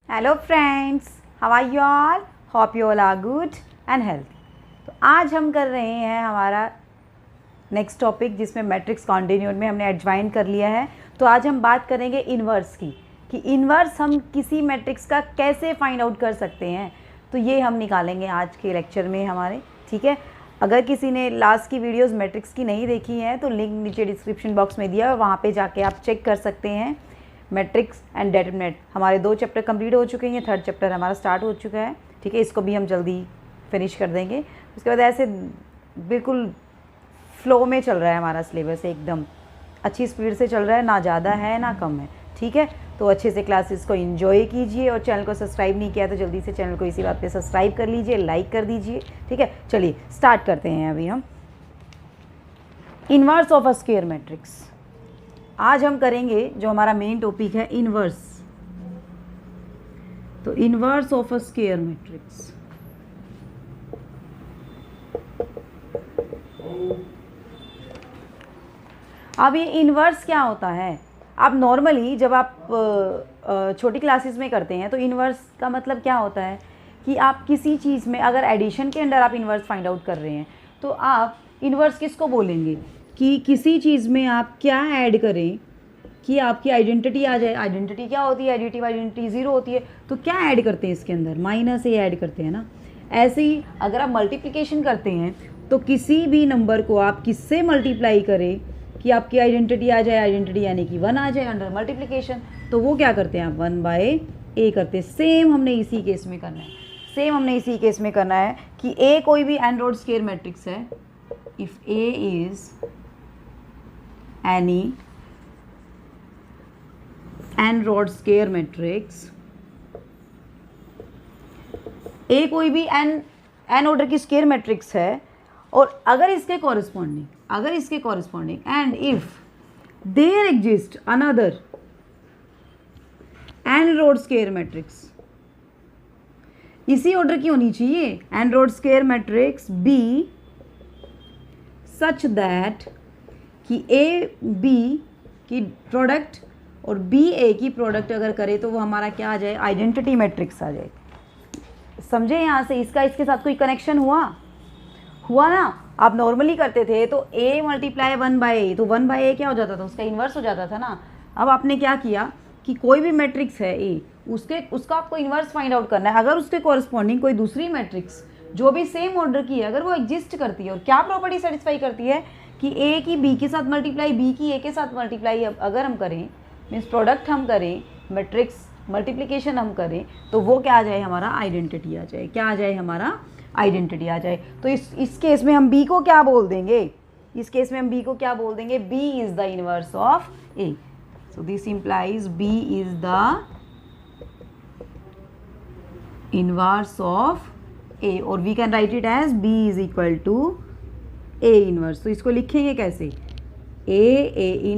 Hello friends, how are you all? Hope you all are good and healthy. तो आज हम कर रहे हैं हमारा नेक्स्ट टॉपिक, जिसमें मैट्रिक्स कॉन्टिन्यूड में हमने एडजॉइन कर लिया है। तो आज हम बात करेंगे इन्वर्स की, कि इन्वर्स हम किसी मैट्रिक्स का कैसे फाइंड आउट कर सकते हैं। तो ये हम निकालेंगे आज के लेक्चर में हमारे, ठीक है। अगर किसी ने लास्ट की वीडियोस मैट्रिक्स की नहीं देखी हैं तो लिंक नीचे डिस्क्रिप्शन बॉक्स में दिया है, वहाँ पे जाके आप चेक कर सकते हैं। मैट्रिक्स एंड डेटरमिनेंट हमारे 2 चैप्टर कंप्लीट हो चुके हैं, 3rd चैप्टर हमारा स्टार्ट हो चुका है, ठीक है। इसको भी हम जल्दी फिनिश कर देंगे। उसके बाद ऐसे बिल्कुल फ्लो में चल रहा है हमारा सिलेबस, एकदम अच्छी स्पीड से चल रहा है, ना ज़्यादा है ना कम है, ठीक है। तो अच्छे से क्लासेस को एंजॉय कीजिए, और चैनल को सब्सक्राइब नहीं किया तो जल्दी से चैनल को इसी बात पे सब्सक्राइब कर लीजिए, लाइक कर दीजिए, ठीक है। चलिए स्टार्ट करते हैं अभी हम inverse of a square matrix. आज हम करेंगे जो हमारा मेन टॉपिक है इन्वर्स। तो inverse of a square matrix, अब ये इन्वर्स क्या होता है? आप नॉर्मली जब आप छोटी क्लासेस में करते हैं तो इन्वर्स का मतलब क्या होता है कि आप किसी चीज़ में अगर एडिशन के अंदर आप इन्वर्स फाइंड आउट कर रहे हैं तो आप इन्वर्स किसको बोलेंगे कि किसी चीज़ में आप क्या ऐड करें कि आपकी आइडेंटिटी आ जाए। आइडेंटिटी क्या होती है? एडिटिव आइडेंटिटी 0 होती है। तो क्या ऐड करते हैं इसके अंदर? माइनस ए ऐड करते हैं ना। ऐसे ही अगर आप मल्टीप्लिकेशन करते हैं तो किसी भी नंबर को आप किससे मल्टीप्लाई करें कि आपकी आइडेंटिटी आ जाए, आइडेंटिटी यानी कि 1 आ जाए अंडर मल्टीप्लिकेशन, तो वो क्या करते हैं आप 1/a करते हैं। सेम हमने इसी केस में करना है, सेम हमने इसी केस में करना है कि a कोई भी एन-रोड स्क्वायर मैट्रिक्स है, if a is any n-rod square matrix, a कोई भी n ऑर्डर की स्क्वायर मैट्रिक्स है, और अगर इसके corresponding and if there exist another n-rod square matrix, इसी ऑर्डर की होनी चाहिए n-rod square matrix b such that कि a b की प्रोडक्ट और बी ए की प्रोडक्ट अगर करे तो वो हमारा क्या आ जाए? आइडेंटिटी मैट्रिक्स आ जाए। समझे यहाँ से? इसका इसके साथ कोई कनेक्शन हुआ ना? आप नॉर्मली करते थे तो a मल्टीप्लाई 1/a, तो 1/a क्या हो जाता था? उसका इन्वर्स हो जाता था ना। अब आपने क्या किया कि कोई भी मैट्रिक्स है a, उसका आपको इन्वर्स फाइंड आउट करना है। अगर उसके कॉरस्पॉन्डिंग कोई दूसरी मैट्रिक्स जो भी सेम ऑर्डर की है, अगर वो एग्जिस्ट करती है और क्या प्रॉपर्टी सेटिस्फाई करती है कि a की b के साथ मल्टीप्लाई, b की a के साथ मल्टीप्लाई अगर हम करें, मीन्स प्रोडक्ट हम करें, मैट्रिक्स मल्टीप्लिकेशन हम करें, तो वो क्या आ जाए? हमारा आइडेंटिटी आ जाए। क्या आ जाए? हमारा आइडेंटिटी आ जाए। तो इस केस में हम b को क्या बोल देंगे? इस केस में हम b को क्या बोल देंगे? b is the inverse of a। So this implies b is the inverse of a, और we can write it as b is equal to a inverse. तो इसको लिखेंगे कैसे? a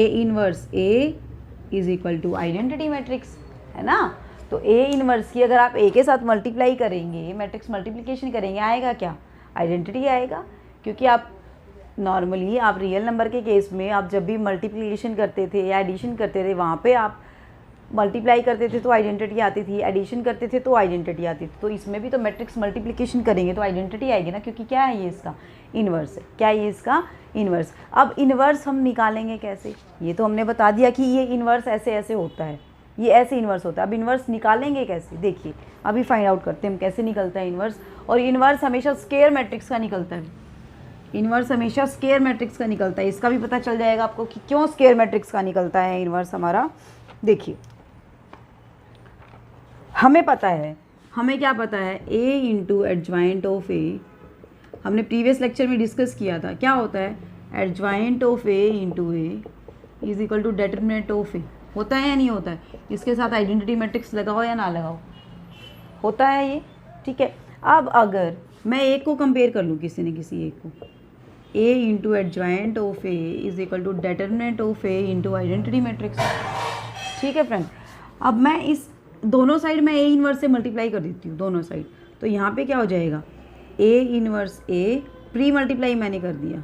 inverse a is equal to identity matrix, है ना। तो a inverse की अगर आप a के साथ मल्टीप्लाई करेंगे, मैट्रिक्स मल्टीप्लिकेशन करेंगे, आएगा क्या? आइडेंटिटी आएगा। क्योंकि आप नॉर्मली आप रियल नंबर के केस में आप जब भी मल्टीप्लिकेशन करते थे या एडिशन करते थे, वहाँ पे आप मल्टीप्लाई करते थे तो आइडेंटिटी आती थी, एडिशन करते थे तो आइडेंटिटी आती थी। तो इसमें भी तो मैट्रिक्स मल्टीप्लिकेशन करेंगे तो आइडेंटिटी आएगी ना, क्योंकि क्या है? ये इसका इन्वर्स है। क्या है? ये इसका इन्वर्स। अब इन्वर्स हम निकालेंगे कैसे? ये तो हमने बता दिया कि ये इन्वर्स ऐसे ऐसे होता है, ये ऐसे इन्वर्स होता है। अब इन्वर्स निकालेंगे कैसे? देखिए अभी फाइंड आउट करते हैं हम कैसे निकलता है इन्वर्स। और इन्वर्स हमेशा स्क्वायर मैट्रिक्स का निकलता है। इन्वर्स हमेशा स्क्वायर मैट्रिक्स का निकलता है। इसका भी पता चल जाएगा आपको कि क्यों स्क्वायर मैट्रिक्स का निकलता है इन्वर्स हमारा। देखिए हमें पता है, हमें क्या पता है? a into adjoint of a, हमने प्रीवियस लेक्चर में डिस्कस किया था। क्या होता है? Adjoint of a into a is equal to determinant of a। होता है या नहीं होता है? इसके साथ आइडेंटिटी मैट्रिक्स लगाओ या ना लगाओ, होता है ये, ठीक है। अब अगर मैं एक को कंपेयर कर लूँ, किसी ने किसी एक को, a into adjoint of a is equal to determinant of a into identity matrix, ठीक है फ्रेंड। अब मैं इस दोनों साइड में a इन्वर्स से मल्टीप्लाई कर देती हूँ, दोनों साइड। तो यहाँ पे क्या हो जाएगा? a inverse a, pre multiply मैंने कर दिया।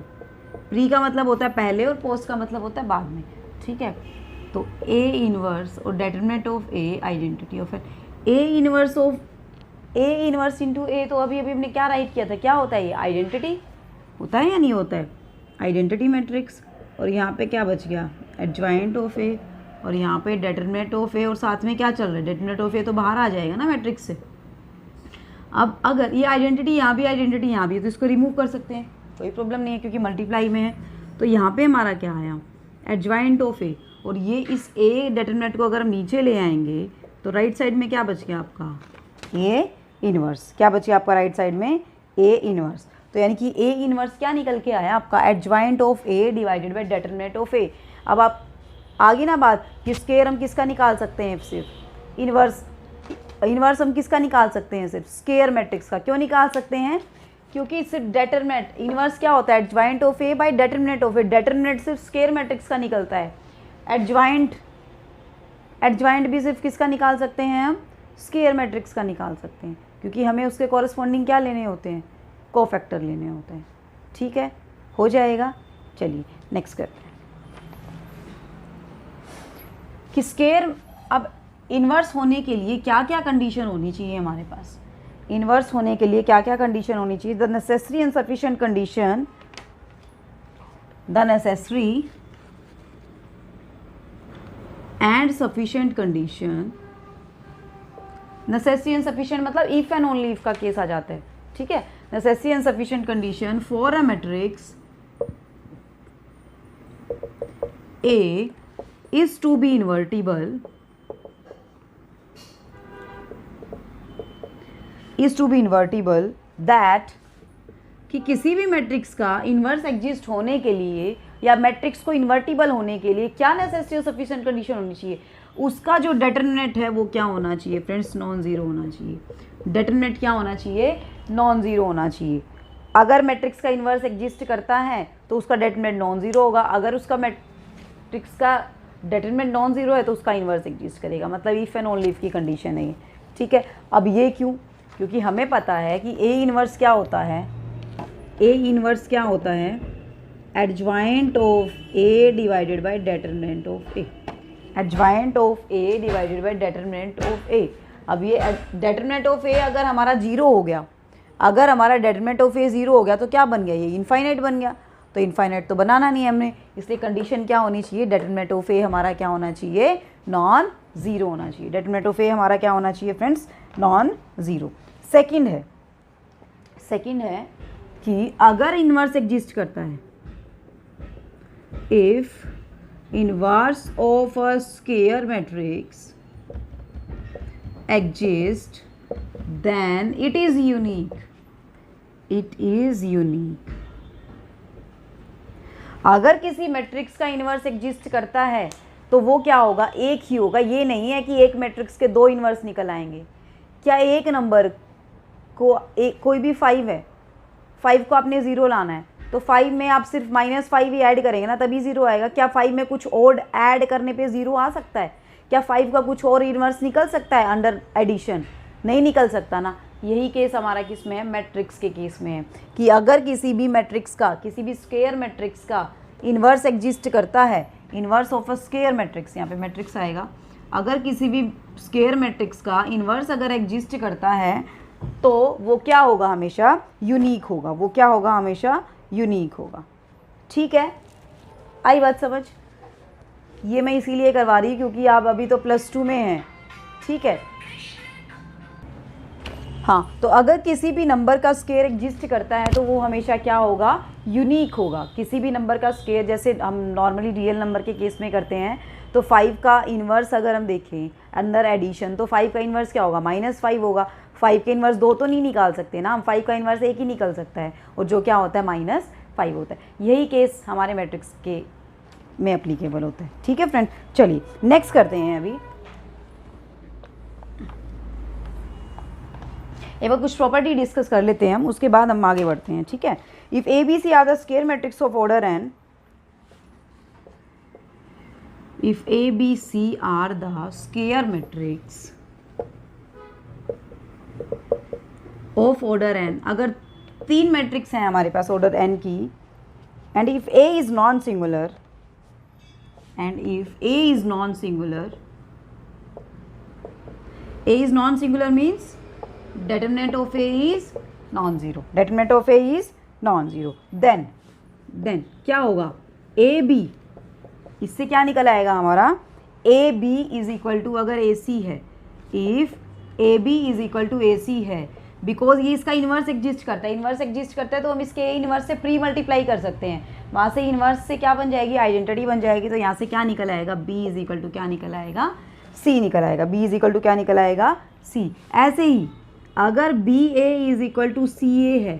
प्री का मतलब होता है पहले और पोस्ट का मतलब होता है बाद में, ठीक है। तो ए इनवर्स और determinant of A identity of A inverse of A inverse into A, तो अभी अभी हमने क्या राइट किया था, क्या होता है ये, आइडेंटिटी होता है या नहीं होता है, आइडेंटिटी मैट्रिक्स। और यहाँ पे क्या बच गया, एडजॉइंट ऑफ ए, और यहाँ पे डिटरमिनेंट ऑफ ए, और साथ में क्या चल रहा है, डिटरमिनेंट ऑफ ए तो बाहर आ जाएगा ना मैट्रिक्स से। अब अगर ये आइडेंटिटी यहाँ भी, आइडेंटिटी यहाँ भी, तो इसको रिमूव कर सकते हैं, कोई प्रॉब्लम नहीं है क्योंकि मल्टीप्लाई में है। तो यहाँ पे हमारा क्या आया, एडजॉइंट ऑफ ए, और ये इस ए डिटरमिनेंट को अगर हम नीचे ले आएंगे तो राइट साइड में क्या बच गया आपका, ए इनवर्स। क्या बच गया आपका राइट साइड में, ए इनवर्स। तो यानी कि ए इनवर्स क्या निकल के आया आपका, adjoint of A divided by determinant of A. अब आप आगे ना बात कि स्क्वायर हम किसका निकाल सकते हैं, सिर्फ इनवर्स, इनवर्स हम किसका निकाल सकते हैं, सिर्फ स्क्वायर मैट्रिक्स का। क्यों निकाल सकते हैं, क्योंकि सिर्फ डिटरमिनेंट, इनवर्स क्या होता है, adjoint of A by determinant of A, determinant सिर्फ स्क्वायर मैट्रिक्स का निकलता है, एडजॉइंट भी सिर्फ किसका निकाल सकते हैं हम, स्क्वायर मैट्रिक्स का निकाल सकते हैं, क्योंकि हमें उसके कॉरस्पॉन्डिंग क्या लेने होते हैं, कोफैक्टर लेने होते हैं। ठीक है, हो जाएगा। चलिए नेक्स्ट करते हैं कि स्क्वायर, अब इन्वर्स होने के लिए क्या क्या कंडीशन होनी चाहिए हमारे पास, इन्वर्स होने के लिए क्या क्या कंडीशन होनी चाहिए, the necessary and sufficient condition, the necessary and sufficient condition, necessary and sufficient मतलब इफ एंड ओनली इफ का केस आ जाता है। ठीक है, necessary and sufficient condition for a matrix A is to be invertible, that कि किसी भी matrix का इन्वर्स एग्जिस्ट होने के लिए या मैट्रिक्स को इन्वर्टिबल होने के लिए क्या नेसेसरी और सफिशिएंट कंडीशन होनी चाहिए, उसका जो डिटरमिनेंट है वो क्या होना चाहिए फ्रेंड्स, नॉन ज़ीरो होना चाहिए। डिटरमिनेंट क्या होना चाहिए, नॉन ज़ीरो होना चाहिए। अगर मैट्रिक्स का इन्वर्स एग्जिस्ट करता है तो उसका डिटरमिनेंट नॉन ज़ीरो होगा, अगर उसका मैट्रिक्स का डिटरमिनेंट नॉन ज़ीरो है तो उसका इन्वर्स एग्जिस्ट करेगा, मतलब इफ़ एंड ओनली इफ की कंडीशन है ये। ठीक है, अब ये क्यों, क्योंकि हमें पता है कि ए इन्वर्स क्या होता है, ए इन्वर्स क्या होता है, adjoint of A divided by determinant of A, adjoint of A divided by determinant of A. अब ये डिटरमिनेंट ऑफ ए अगर हमारा जीरो हो गया, अगर हमारा डिटरमिनेंट ऑफ ए जीरो हो गया तो क्या बन गया, ये इनफाइनाइट बन गया। तो इनफाइनाइट तो बनाना नहीं हमने, इसलिए कंडीशन क्या होनी चाहिए, डिटरमिनेंट ऑफ ए हमारा क्या होना चाहिए, नॉन ज़ीरो होना चाहिए। डिटरमिनेंट ऑफ ए हमारा क्या होना चाहिए फ्रेंड्स, नॉन ज़ीरो। सेकंड है कि अगर इन्वर्स एग्जिस्ट करता है, if inverse of a square matrix exist then it is unique, it is unique. अगर किसी मैट्रिक्स का इन्वर्स एग्जिस्ट करता है तो वो क्या होगा, एक ही होगा। ये नहीं है कि एक मैट्रिक्स के दो इन्वर्स निकल आएंगे। क्या एक नंबर को एक, कोई भी 5 है, 5 को आपने ज़ीरो लाना है तो 5 में आप सिर्फ -5 ही ऐड करेंगे ना तभी ज़ीरो आएगा। क्या 5 में कुछ और ऐड करने पे ज़ीरो आ सकता है, क्या 5 का कुछ और इन्वर्स निकल सकता है अंडर एडिशन, नहीं निकल सकता ना। यही केस हमारा किस में है, मैट्रिक्स के केस में है कि अगर किसी भी मैट्रिक्स का, किसी भी स्क्वायर मैट्रिक्स का इन्वर्स एग्जिस्ट करता है, inverse of a square matrix, यहाँ पे मैट्रिक्स आएगा, अगर किसी भी स्क्वायर मैट्रिक्स का इन्वर्स अगर एग्जिस्ट करता है तो वो क्या होगा, हमेशा यूनिक होगा। वो क्या होगा, हमेशा यूनिक होगा। ठीक है, आई बात समझ। ये मैं इसीलिए करवा रही हूँ क्योंकि आप अभी तो +2 में हैं। ठीक है, हाँ, तो अगर किसी भी नंबर का स्क्वायर एग्जिस्ट करता है तो वो हमेशा क्या होगा, यूनिक होगा। किसी भी नंबर का स्क्वायर, जैसे हम नॉर्मली रियल नंबर के केस में करते हैं, तो 5 का इन्वर्स अगर हम देखें अंदर एडिशन तो 5 का इन्वर्स क्या होगा, -5 होगा। 5 के इन्वर्स 2 तो नहीं निकाल सकते ना हम, 5 का इन्वर्स 1 ही निकल सकता है, और जो क्या होता है, -5 होता है। यही केस हमारे मैट्रिक्स के में एप्लीकेबल होता है। ठीक है फ्रेंड, चलिए नेक्स्ट करते हैं। अभी एक बार कुछ प्रॉपर्टी डिस्कस कर लेते हैं हम, उसके बाद हम आगे बढ़ते हैं। ठीक है, if A B C are the square matrix of order N, if A B C are the square matrix of order N, अगर 3 मैट्रिक्स हैं हमारे पास ऑर्डर एन की, and if A is non singular, and if A is non-singular, A is non-singular means determinant of A is non-zero, determinant of A is non-zero, then क्या होगा, A B, इससे क्या निकल आएगा हमारा, A B is equal to, अगर A C है, if A B is equal to A C है, बिकॉज ये इसका इन्वर्स एग्जिस्ट करता है, इन्वर्स एग्जिस्ट करता है तो हम इसके ए इन्वर्स से प्री मल्टीप्लाई कर सकते हैं, वहाँ से इन्वर्स से क्या बन जाएगी, आइडेंटिटी बन जाएगी, तो यहाँ से क्या निकल आएगा, बी इज इक्वल टू क्या निकल आएगा, सी निकल आएगा, बी इज इक्वल टू क्या निकल आएगा, सी। ऐसे ही अगर B A is equal to C A है,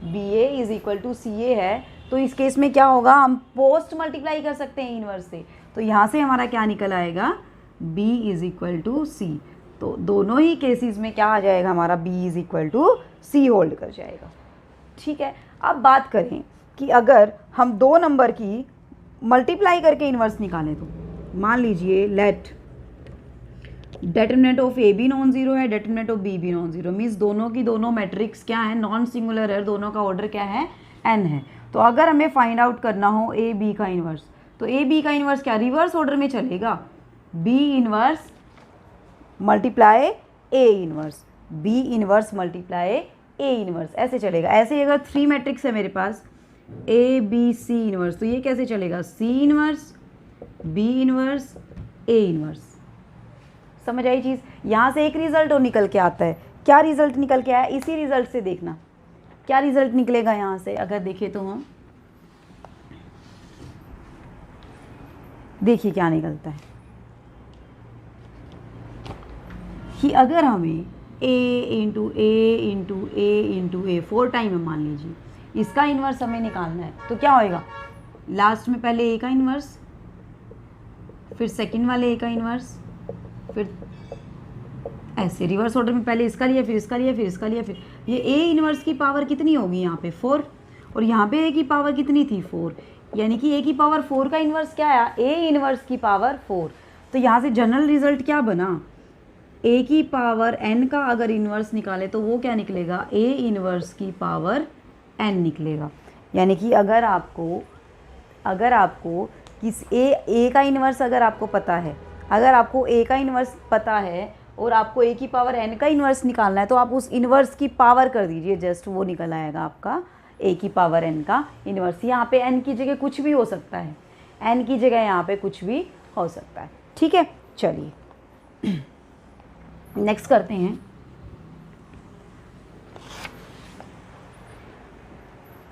B A is equal to C A है, तो इस केस में क्या होगा, हम पोस्ट मल्टीप्लाई कर सकते हैं इन्वर्स से, तो यहाँ से हमारा क्या निकल आएगा, b इज इक्वल टू सी। तो दोनों ही केसेस में क्या आ जाएगा हमारा, b is equal to C hold कर जाएगा। ठीक है, अब बात करें कि अगर हम दो नंबर की मल्टीप्लाई करके इन्वर्स निकालें, तो मान लीजिए let determinant of A B non zero है, डेटरमिनेंट ऑफ बी भी नॉन जीरो, मीन्स दोनों की दोनों मैट्रिक्स क्या है, नॉन सिंगुलर है, दोनों का ऑर्डर क्या है, n है। तो अगर हमें फाइंड आउट करना हो ए बी का इन्वर्स, तो ए बी का इन्वर्स क्या रिवर्स ऑर्डर में चलेगा, B inverse multiply A inverse, B inverse multiply A inverse, ऐसे चलेगा। ऐसे ही अगर 3 मैट्रिक्स है मेरे पास ए बी सी इन्वर्स, तो ये कैसे चलेगा, सी inverse B inverse A inverse. समझ आई चीज़, यहाँ से एक रिजल्ट और निकल के आता है, क्या रिजल्ट निकल के आया, इसी रिजल्ट से देखना क्या रिजल्ट निकलेगा। यहाँ से अगर देखें तो हम देखिए क्या निकलता है कि अगर हमें a into A into A into A 4 time है, मान लीजिए इसका इन्वर्स हमें निकालना है, तो क्या होएगा, लास्ट में पहले a का इन्वर्स, फिर सेकंड वाले a का इन्वर्स, फिर ऐसे रिवर्स ऑर्डर में पहले इसका लिया, फिर इसका लिया, फिर इसका लिया, फिर ये a इन्वर्स की पावर कितनी होगी यहाँ पे 4, और यहाँ पे a की पावर कितनी थी 4, यानी कि a की पावर 4 का इन्वर्स क्या आया, a इन्वर्स की पावर 4। तो यहाँ से जनरल रिजल्ट क्या बना, a की पावर n का अगर इन्वर्स निकाले तो वो क्या निकलेगा, a इन्वर्स की पावर n निकलेगा। यानी कि अगर आपको किस a का इन्वर्स अगर आपको पता है, अगर आपको a का इन्वर्स पता है और आपको a की पावर n का इन्वर्स निकालना है, तो आप उस इन्वर्स की पावर कर दीजिए, जस्ट वो निकल आएगा आपका a की पावर n का इन्वर्स। यहाँ पे n की जगह कुछ भी हो सकता है, n की जगह यहाँ पे कुछ भी हो सकता है। ठीक है, चलिए नेक्स्ट करते हैं।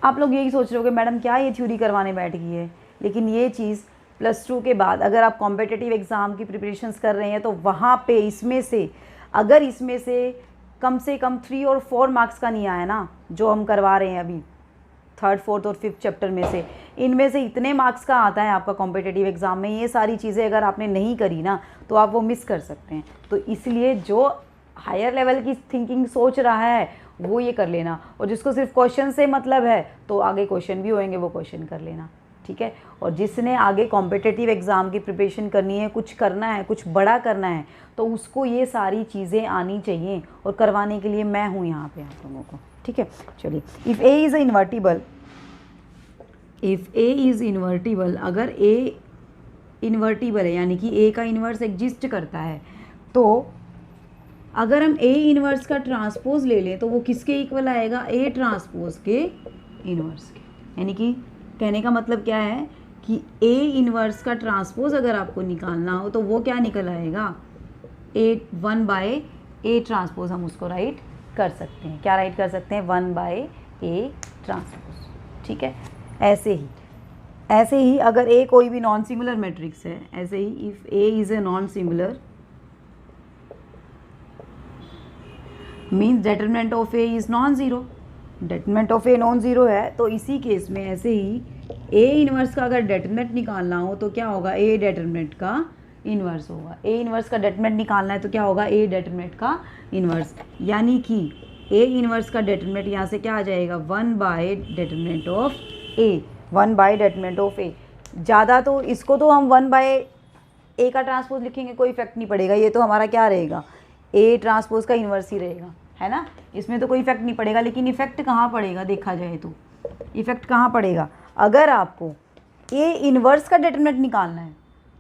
आप लोग यही सोच रहे हो कि मैडम क्या ये थ्योरी करवाने बैठ गई है, लेकिन ये चीज़ +2 के बाद अगर आप कॉम्पिटिटिव एग्ज़ाम की प्रिपरेशंस कर रहे हैं तो वहाँ पे इसमें से अगर इसमें से कम 3 और 4 मार्क्स का नहीं आया ना, जो हम करवा रहे हैं अभी 3rd 4th और 5th चैप्टर में से, इनमें से इतने मार्क्स का आता है आपका कॉम्पिटिटिव एग्ज़ाम में, ये सारी चीज़ें अगर आपने नहीं करी ना तो आप वो मिस कर सकते हैं। तो इसलिए जो हायर लेवल की थिंकिंग सोच रहा है वो ये कर लेना, और जिसको सिर्फ क्वेश्चन से मतलब है तो आगे क्वेश्चन भी होंगे वो क्वेश्चन कर लेना। ठीक है, और जिसने आगे कॉम्पिटिटिव एग्ज़ाम की प्रिपरेशन करनी है, कुछ करना है, कुछ बड़ा करना है, तो उसको ये सारी चीज़ें आनी चाहिए, और करवाने के लिए मैं हूँ यहाँ पे आप लोगों को। ठीक है, चलिए इफ़ ए इज़ इन्वर्टिबल, अगर ए इन्वर्टिबल है यानी कि ए का इन्वर्स एग्जिस्ट करता है, तो अगर हम ए इन्वर्स का ट्रांसपोज ले लें तो वो किसके इक्वल आएगा, ए ट्रांसपोज के इन्वर्स के। यानी कि कहने का मतलब क्या है कि ए इन्वर्स का ट्रांसपोज अगर आपको निकालना हो तो वो क्या निकल आएगा,1/a ट्रांसपोज, हम उसको राइट कर सकते हैं। क्या राइट कर सकते हैं, 1/a ट्रांसपोज। ठीक है, ऐसे ही अगर ए कोई भी नॉन सिंगुलर मैट्रिक्स है, ऐसे ही if A is a non singular means determinant of A is non zero, determinant of A non zero है, तो इसी केस में ऐसे ही ए इन्वर्स का अगर डेटरमिनेंट निकालना हो तो क्या होगा, ए डेटरमिनेंट का इन्वर्स होगा। ए इन्वर्स का डेटरमिनेंट निकालना है तो क्या होगा, ए डेटरमिनेंट का इन्वर्स। यानी कि ए इन्वर्स का डेटरमिनेंट यहाँ से क्या आ जाएगा, 1/डेटरमिनेंट ऑफ ए, 1/डेटरमिनेंट ऑफ ए। ज़्यादा तो इसको तो हम 1/a का ट्रांसपोज लिखेंगे, कोई इफेक्ट नहीं पड़ेगा, ये तो हमारा क्या रहेगा, ए ट्रांसपोज का इन्वर्स ही रहेगा, है ना, इसमें तो कोई इफेक्ट नहीं पड़ेगा। लेकिन इफेक्ट कहाँ पड़ेगा, देखा जाए तो इफेक्ट कहाँ पड़ेगा, अगर आपको ए इन्वर्स का डेटरमिनेंट निकालना है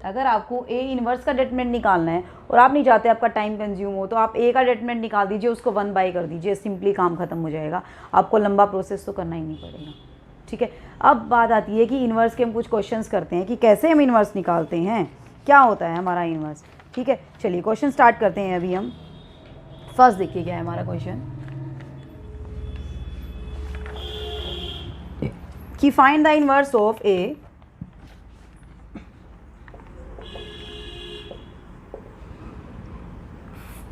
अगर आपको ए इन्वर्स का डिटरमिनेंट निकालना है और आप नहीं चाहते आपका टाइम कंज्यूम हो, तो आप ए का डिटरमिनेंट निकाल दीजिए, उसको 1 कर दीजिए, सिंपली काम खत्म हो जाएगा, आपको लंबा प्रोसेस तो करना ही नहीं पड़ेगा। ठीक है, अब बात आती है कि इन्वर्स के हम कुछ क्वेश्चंस करते हैं कि कैसे हम इन्वर्स निकालते हैं, क्या होता है हमारा इन्वर्स। ठीक है, चलिए क्वेश्चन स्टार्ट करते हैं। अभी हम फर्स्ट देखिए क्या है हमारा क्वेश्चन कि find the inverse of A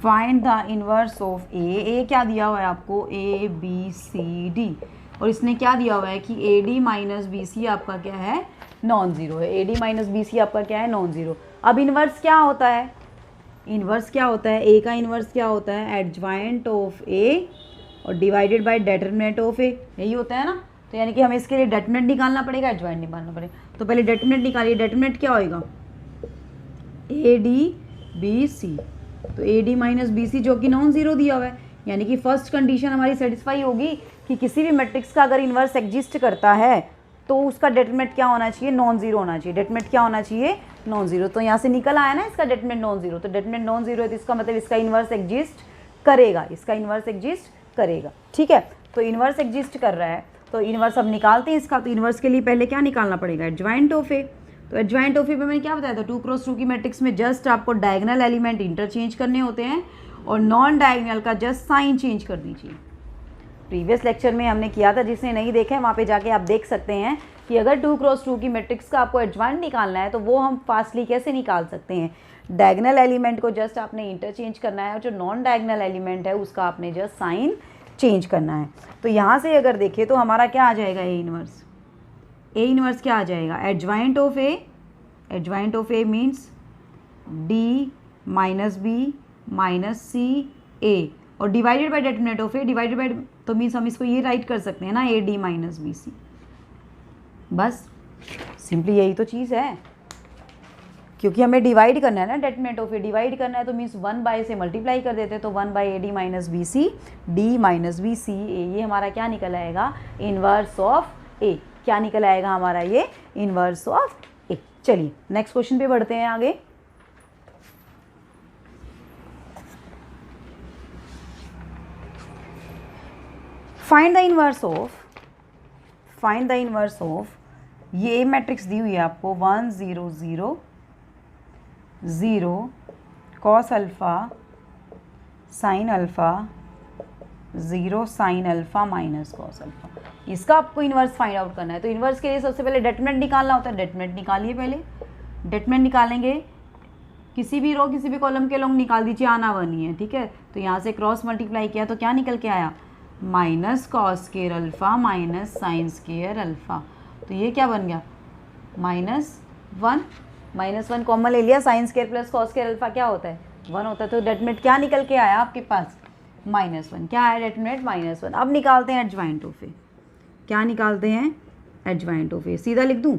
find the inverse of A क्या दिया हुआ है आपको, ए बी सी डी, और इसने क्या दिया हुआ है कि A D minus B C आपका क्या है, नॉन ज़ीरो है। A D minus B C आपका क्या है, नॉन ज़ीरो। अब इन्वर्स क्या होता है, इन्वर्स क्या होता है, ए का इन्वर्स क्या होता है, एडजॉइंट ऑफ ए और डिवाइडेड बाय डिटरमिनेंट ऑफ ए, यही होता है ना। तो यानी कि हमें इसके लिए डिटरमिनेंट निकालना पड़ेगा, एडजॉइंट निकालना पड़ेगा। तो पहले डिटरमिनेंट निकालिए, डिटरमिनेंट क्या होएगा, ए डी बी सी, तो A D minus B C जो कि नॉन ज़ीरो दिया हुआ है, यानी कि फर्स्ट कंडीशन हमारी सेटिस्फाई होगी कि किसी भी मैट्रिक्स का अगर इन्वर्स एग्जिस्ट करता है तो उसका डिटरमिनेंट क्या होना चाहिए, नॉन ज़ीरो होना चाहिए। डिटरमिनेंट क्या होना चाहिए, नॉन ज़ीरो। तो यहाँ से निकल आया ना इसका डिटरमिनेंट नॉन ज़ीरो, तो डिटरमिनेंट नॉन ज़ीरो है तो इसका मतलब इसका इन्वर्स एग्जिस्ट करेगा, इसका इन्वर्स एग्जिस्ट करेगा। ठीक है, तो इन्वर्स एग्जिस्ट कर रहा है, तो इन्वर्स अब निकालते हैं इसका। तो इन्वर्स के लिए पहले क्या निकालना पड़ेगा, एडजॉइंट ऑफ ए। तो एडजॉइंट ऑफ ए पे मैंने क्या बताया था, 2x2 की मैट्रिक्स में जस्ट आपको डायगोनल एलिमेंट इंटरचेंज करने होते हैं और नॉन डायगोनल का जस्ट साइन चेंज कर दीजिए। प्रीवियस लेक्चर में हमने किया था, जिसने नहीं देखा है वहाँ पे जाके आप देख सकते हैं कि अगर 2x2 की मैट्रिक्स का आपको एडजॉइंट निकालना है तो वो हम फास्टली कैसे निकाल सकते हैं। डायगोनल एलिमेंट को जस्ट आपने इंटरचेंज करना है और जो नॉन डायगोनल एलिमेंट है उसका आपने जस्ट साइन चेंज करना है। तो यहाँ से अगर देखें तो हमारा क्या आ जाएगा, ए इन्वर्स। ए इन्वर्स क्या आ जाएगा, adjoint of A, adjoint of A means D minus B minus C A और divided by determinant of A, divided by, तो मीन्स हम इसको ये राइट कर सकते हैं ना, A D minus B C. बस सिंपली यही तो चीज़ है, क्योंकि हमें डिवाइड करना है ना, डिटरमिनेंट ऑफ ए डिवाइड करना है, तो मीन्स 1 से मल्टीप्लाई कर देते हैं, तो 1 A D minus B C, D minus B C A, ये हमारा क्या निकल आएगा, इन्वर्स ऑफ ए। क्या निकल आएगा हमारा, ये इन्वर्स ऑफ ए। चलिए नेक्स्ट क्वेश्चन पे बढ़ते हैं आगे। Find the inverse of, find the inverse of, ये मैट्रिक्स दी हुई है आपको 1 0 0 0 cos alpha sine alpha 0 sine alpha minus cos alpha, इसका आपको इन्वर्स फाइंड आउट करना है। तो इन्वर्स के लिए सबसे पहले डिटरमिनेंट निकालना होता है, डिटरमिनेंट निकालिए पहले। डिटरमिनेंट निकालेंगे, किसी भी रो किसी भी कॉलम के लोग निकाल दीजिए, आना बनी है। ठीक है, तो यहाँ से क्रॉस मल्टीप्लाई किया तो क्या निकल के आया, minus cos square alpha minus sine square alpha. तो ये क्या बन गया, -1 कॉमन ले लिया, sine square plus cos square alpha क्या होता है, 1 होता है। तो डिटरमिनेंट क्या निकल के आया आपके पास, -1। क्या है डिटरमिनेंट, -1। अब निकालते हैं एडजॉइंट ऑफ ए। क्या निकालते हैं, एडजॉइंट ऑफ ए। सीधा लिख दूँ,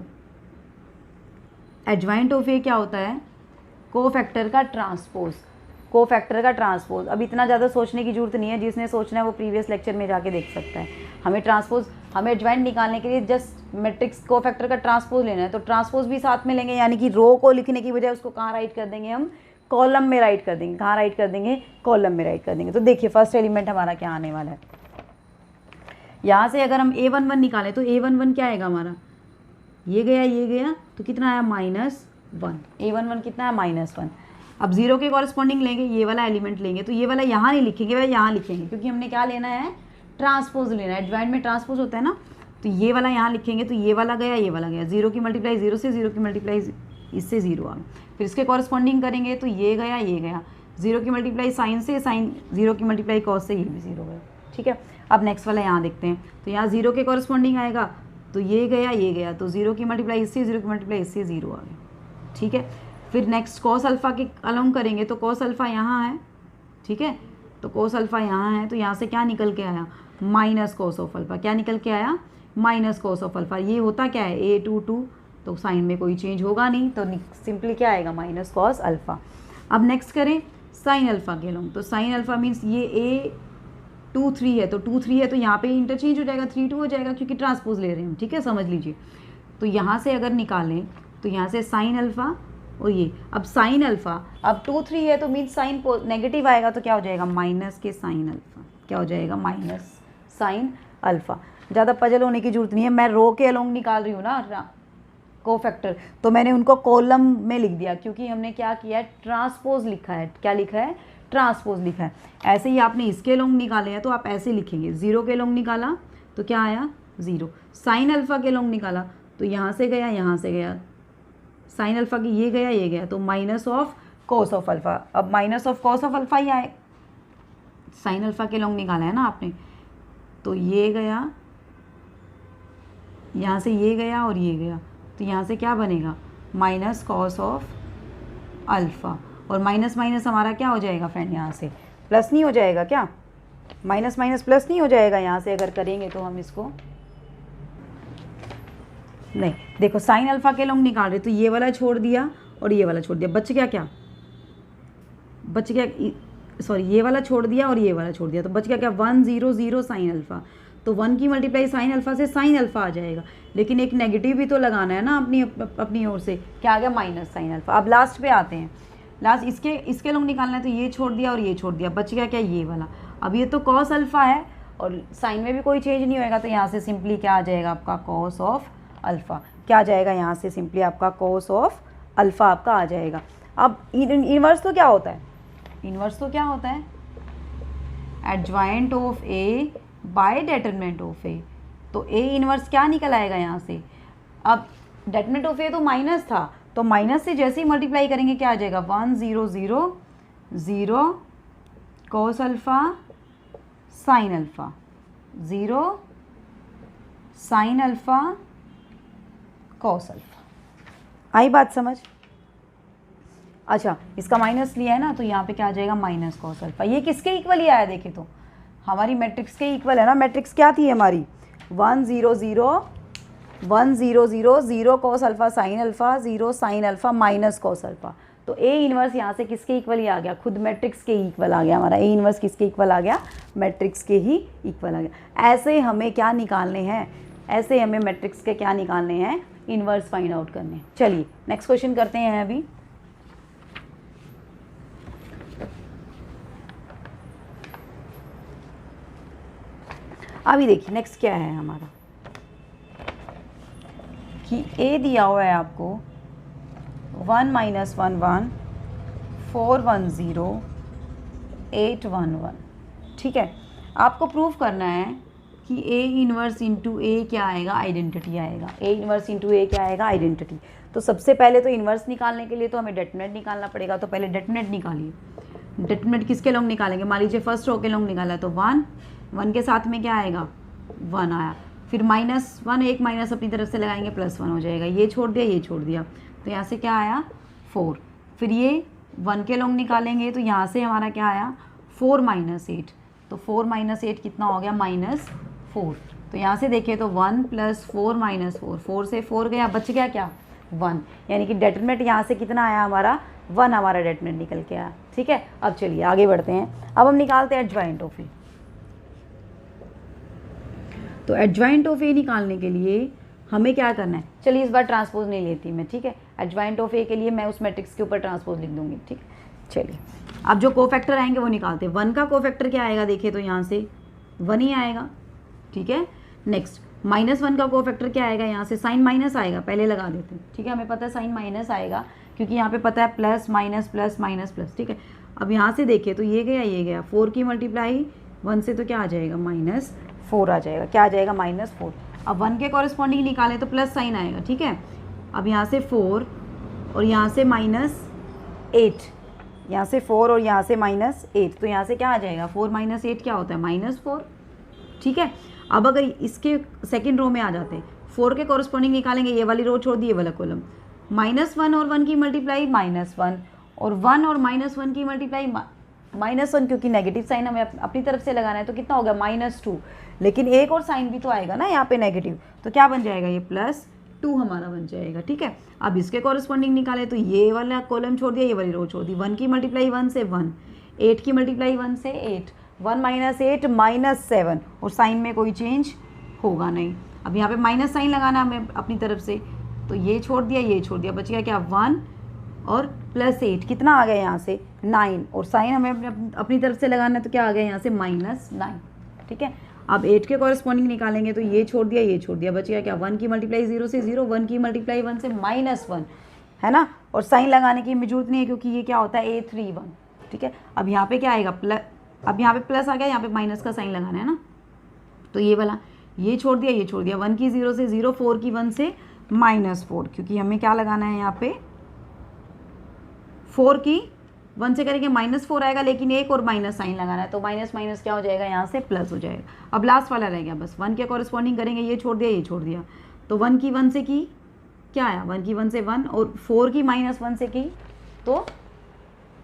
एडजॉइंट ऑफ ए क्या होता है, कोफैक्टर का ट्रांसपोज, कोफैक्टर का ट्रांसपोज। अब इतना ज़्यादा सोचने की जरूरत नहीं है, जिसने सोचना है वो प्रीवियस लेक्चर में जाके देख सकता है। हमें ट्रांसपोज, हमें एडजॉइंट निकालने के लिए जस्ट मैट्रिक्स कोफैक्टर का ट्रांसपोज लेना है, तो ट्रांसपोज भी साथ में लेंगे, यानी कि रो को लिखने की बजाय उसको कहाँ राइट कर देंगे, हम कॉलम में राइट कर देंगे। कहाँ राइट कर देंगे, कॉलम में राइट कर देंगे। तो देखिए फर्स्ट एलिमेंट हमारा क्या आने वाला है, यहाँ से अगर हम a11 निकालें तो a11 क्या आएगा हमारा, ये गया तो कितना आया, -1। a11 कितना है, -1। अब 0 के कॉरस्पॉन्डिंग लेंगे, ये वाला एलिमेंट लेंगे, तो ये वाला यहाँ नहीं लिखेंगे, वह यहाँ लिखेंगे, क्योंकि हमने क्या लेना है, ट्रांसपोज लेना है। एडजॉइंट में ट्रांसपोज होता है ना, तो ये वाला यहाँ लिखेंगे, तो ये वाला गया, ये वाला गया। 0 की मल्टीप्लाई 0 से, 0 की मल्टीप्लाई इससे 0 आ गया। फिर इसके कॉरस्पॉन्डिंग करेंगे तो ये गया, ये गया। 0 की मल्टीप्लाई साइन से, साइन 0 की मल्टीप्लाई कॉस से, ये भी 0 गया। ठीक है, अब नेक्स्ट वाला यहाँ देखते हैं, तो यहाँ 0 के कॉरस्पॉन्डिंग आएगा, तो ये गया, ये गया, तो 0 की मल्टीप्लाई इससे, 0 की मल्टीप्लाई इससे 0 आ गया। ठीक है, फिर नेक्स्ट कॉस अल्फ़ा के अलोंग करेंगे, तो कॉस अल्फ़ा यहाँ है। ठीक है, तो कॉस अल्फ़ा यहाँ है, तो यहाँ से क्या निकल के आया, माइनस कॉस ऑफ अल्फ़ा। क्या निकल के आया, माइनस कॉस ऑफ अल्फ़ा। ये होता क्या है, a22, तो साइन में कोई चेंज होगा नहीं, तो सिंपली क्या आएगा, माइनस कॉस अल्फ़ा। अब नेक्स्ट करें साइन अल्फ़ा के अलोंग, तो साइन अल्फ़ा मीन्स ये a23 है, तो 23 है, तो यहाँ पे इंटरचेंज हो जाएगा, 32 हो जाएगा, क्योंकि ट्रांसपोज ले रहे हैं हम। ठीक है, समझ लीजिए। तो यहाँ से अगर निकालें तो यहाँ से साइन अल्फ़ा और ये अब साइन अल्फ़ा, अब 2 3 है तो मीन साइन नेगेटिव आएगा तो क्या हो जाएगा माइनस के साइन अल्फ़ा, क्या हो जाएगा माइनस साइन अल्फ़ा। ज़्यादा पजल होने की जरूरत नहीं है, मैं रो के अलोंग निकाल रही हूँ ना कोफैक्टर, तो मैंने उनको कॉलम में लिख दिया क्योंकि हमने क्या किया है ट्रांसपोज लिखा है। क्या लिखा है? ट्रांसपोज लिखा है। ऐसे ही आपने इसके अलोंग निकाले हैं तो आप ऐसे लिखेंगे, 0 के अलोंग निकाला तो क्या आया 0, साइन अल्फ़ा के अलोंग निकाला तो यहाँ से गया यहाँ से गया, साइन अल्फ़ा की ये गया तो minus of cos of alpha. अब minus of cos of alpha ही आए, साइन अल्फ़ा के लॉन्ग निकाला है ना आपने, तो ये गया यहाँ से, ये गया और ये गया, तो यहाँ से क्या बनेगा माइनस कॉस ऑफ अल्फ़ा। और माइनस माइनस हमारा क्या हो जाएगा फ्रेंड, यहाँ से प्लस नहीं हो जाएगा क्या? माइनस माइनस प्लस नहीं हो जाएगा यहाँ से अगर करेंगे तो हम इसको नहीं। देखो साइन अल्फ़ा के लॉन्ग निकाल रहे तो ये वाला छोड़ दिया और ये वाला छोड़ दिया, बच गया क्या? बच गया, सॉरी ये वाला छोड़ दिया और ये वाला छोड़ दिया तो बच गया क्या 1 0 0 साइन अल्फ़ा। तो 1 की मल्टीप्लाई साइन अल्फ़ा से साइन अल्फ़ा आ जाएगा, लेकिन एक नेगेटिव भी तो लगाना है ना अपनी ओर से। क्या आ गया माइनस साइन अल्फ़ा। अब लास्ट पे आते हैं, लास्ट इसके लोग निकालना है तो ये छोड़ दिया और ये छोड़ दिया, बच गया क्या ये वाला। अब ये तो कॉस अल्फ़ा है और साइन में भी कोई चेंज नहीं होएगा तो यहाँ से सिंपली क्या आ जाएगा आपका कॉस ऑफ अल्फ़ा। क्या आ जाएगा यहाँ से सिंपली आपका कॉस ऑफ अल्फ़ा आपका आ जाएगा। अब इन्वर्स तो क्या होता है? इन्वर्स तो क्या होता है? Adjoint of A by determinant of A. तो ए इन्वर्स क्या निकल आएगा यहाँ से? अब डेटरमिनेंट ऑफ ए तो माइनस था, तो माइनस से जैसे ही मल्टीप्लाई करेंगे क्या आ जाएगा 1 0 0 0 cos alpha sine alpha, 0 sine alpha cos alpha. आई बात समझ? अच्छा इसका माइनस लिया है ना तो यहाँ पे क्या आ जाएगा माइनस कॉस अल्फ़ा। ये किसके इक्वल ही आया देखे तो? हमारी मैट्रिक्स के इक्वल है ना। मैट्रिक्स क्या थी हमारी 1 0 0 1 0 0 0 cos alpha sine alpha, 0 sine alpha minus cos alpha. तो ए इन्वर्स यहाँ से किसके इक्वल ही आ गया? खुद मैट्रिक्स के इक्वल आ गया हमारा। ए इन्वर्स किसके इक्वल आ गया? मैट्रिक्स के ही इक्वल आ गया। ऐसे हमें क्या निकालने हैं? ऐसे हमें मैट्रिक्स के क्या निकालने हैं? इन्वर्स फाइंड आउट करने। चलिए नेक्स्ट क्वेश्चन करते हैं अभी। अभी देखिए नेक्स्ट क्या है हमारा कि ए दिया हुआ है आपको 1 - 1 1 4 1 0 8 1 1। ठीक है, आपको प्रूव करना है कि ए इन्वर्स इंटू ए क्या आएगा? आइडेंटिटी आएगा। ए इन्वर्स इंटू ए क्या आएगा? आइडेंटिटी। तो सबसे पहले तो इन्वर्स निकालने के लिए तो हमें डेटरमिनेंट निकालना पड़ेगा। तो पहले डेटरमिनेंट निकालिए। डेटरमिनेंट किसके लॉन्ग निकालेंगे? मान लीजिए फर्स्ट रो के लॉन्ग निकाला तो 1 के साथ में क्या आएगा 1 आया, फिर -1 एक माइनस अपनी तरफ से लगाएंगे +1 हो जाएगा। ये छोड़ दिया ये छोड़ दिया तो यहाँ से क्या आया 4। फिर ये 1 के लॉन्ग निकालेंगे तो यहाँ से हमारा क्या आया 4 - 8। तो 4 - 8 कितना हो गया -4। तो यहाँ से देखें तो 1 + 4 - 4, 4 से 4 गया, बच गया क्या 1। यानी कि डेटरमिनेंट यहाँ से कितना आया हमारा 1 हमारा डेटरमिनेंट निकल के आया। ठीक है, अब चलिए आगे बढ़ते हैं। अब हम निकालते हैं एडजॉइंट ऑफ ए। तो एडजॉइंट ऑफ ए निकालने के लिए हमें क्या करना है? चलिए इस बार ट्रांसपोज नहीं लेती मैं। ठीक है, एडजॉइंट ऑफ ए के लिए मैं उस मैट्रिक्स के ऊपर ट्रांसपोज लिख दूंगी। ठीक है, चलिए अब जो कोफैक्टर आएंगे वो निकालते हैं। 1 का कोफैक्टर क्या आएगा देखिए तो यहाँ से 1 ही आएगा। ठीक है, नेक्स्ट -1 का कोफैक्टर क्या आएगा? यहाँ से साइन माइनस आएगा, पहले लगा देते हैं। ठीक है, हमें पता है साइन माइनस आएगा क्योंकि यहाँ पे पता है plus minus plus minus plus. ठीक है, अब यहाँ से देखिए तो ये गया 4 की मल्टीप्लाई 1 से तो क्या आ जाएगा -4 आ जाएगा। क्या आ जाएगा -4। अब 1 के कॉरेस्पॉन्डिंग निकालें तो प्लस साइन आएगा। ठीक है, अब यहाँ से 4 और यहाँ से -8, यहाँ से 4 और यहाँ से -8, तो यहाँ से क्या आ जाएगा 4 - 8 क्या होता है -4। ठीक है, अब अगर इसके सेकंड रो में आ जाते हैं 4 के कॉरेस्पॉन्डिंग निकालेंगे, ये वाली रो छोड़ दी ये वाला कॉलम, -1 और 1 की मल्टीप्लाई -1 और 1 और -1 की मल्टीप्लाई -1, क्योंकि नेगेटिव साइन हमें अपनी तरफ से लगाना है तो कितना होगा -2। लेकिन एक और साइन भी तो आएगा ना यहाँ पे नेगेटिव, तो क्या बन जाएगा ये +2 हमारा बन जाएगा। ठीक है, अब इसके कॉरेस्पॉन्डिंग निकाले तो ये वाला कॉलम छोड़ दिया ये वाली रो छोड़ दी। 1 की मल्टीप्लाई 1 से 1, 8 की मल्टीप्लाई 1 से 8, 1 - 8 -7 और साइन में कोई चेंज होगा नहीं। अब यहाँ पे माइनस साइन लगाना हमें अपनी तरफ से, तो ये छोड़ दिया ये छोड़ दिया, बच गया क्या 1 और +8 कितना आ गया यहाँ से 9, और साइन हमें अपनी तरफ से लगाना है तो क्या आ गया यहाँ से -9। ठीक है, अब 8 के कॉरस्पॉन्डिंग निकालेंगे तो ये छोड़ दिया, ये छोड़ दिया, बच गया क्या 1 की मल्टीप्लाई 0 से 0, 1 की मल्टीप्लाई 1 से -1, है ना। और साइन लगाने की जरूरत नहीं है क्योंकि ये क्या होता है A31। ठीक है, अब यहाँ पे क्या आएगा अब यहाँ पे प्लस आ गया, यहाँ पे माइनस का साइन लगाना है ना, तो ये वाला ये छोड़ दिया, ये छोड़ दिया, 1 की 0 से 0, 4 की 1 से -4, क्योंकि हमें क्या लगाना है यहाँ पे 4 की 1 से करेंगे -4 आएगा, लेकिन एक और माइनस साइन लगाना है तो माइनस माइनस क्या हो जाएगा यहाँ से प्लस हो जाएगा। अब लास्ट वाला रह गया बस, 1 के कॉरस्पॉन्डिंग करेंगे, ये छोड़ दिया, ये छोड़ दिया, तो 1 की 1 से की क्या आया, 1 की 1 से 1, और 4 की -1 से की तो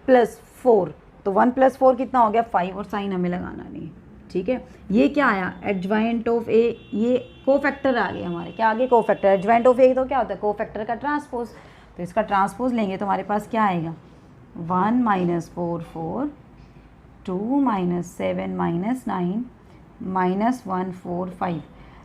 +4, तो 1 + 4 कितना हो गया 5, और साइन हमें लगाना नहीं। ठीक है, ये क्या आया एडजॉइंट ऑफ ए, ये कोफैक्टर आ गए हमारे, क्या आगे कोफैक्टर, एडजॉइंट ऑफ ए तो क्या होता है कोफैक्टर का ट्रांसपोज, तो इसका ट्रांसपोज लेंगे तो हमारे पास क्या आएगा 1 - 4 4, 2 - 7 - 9 -1 4 5।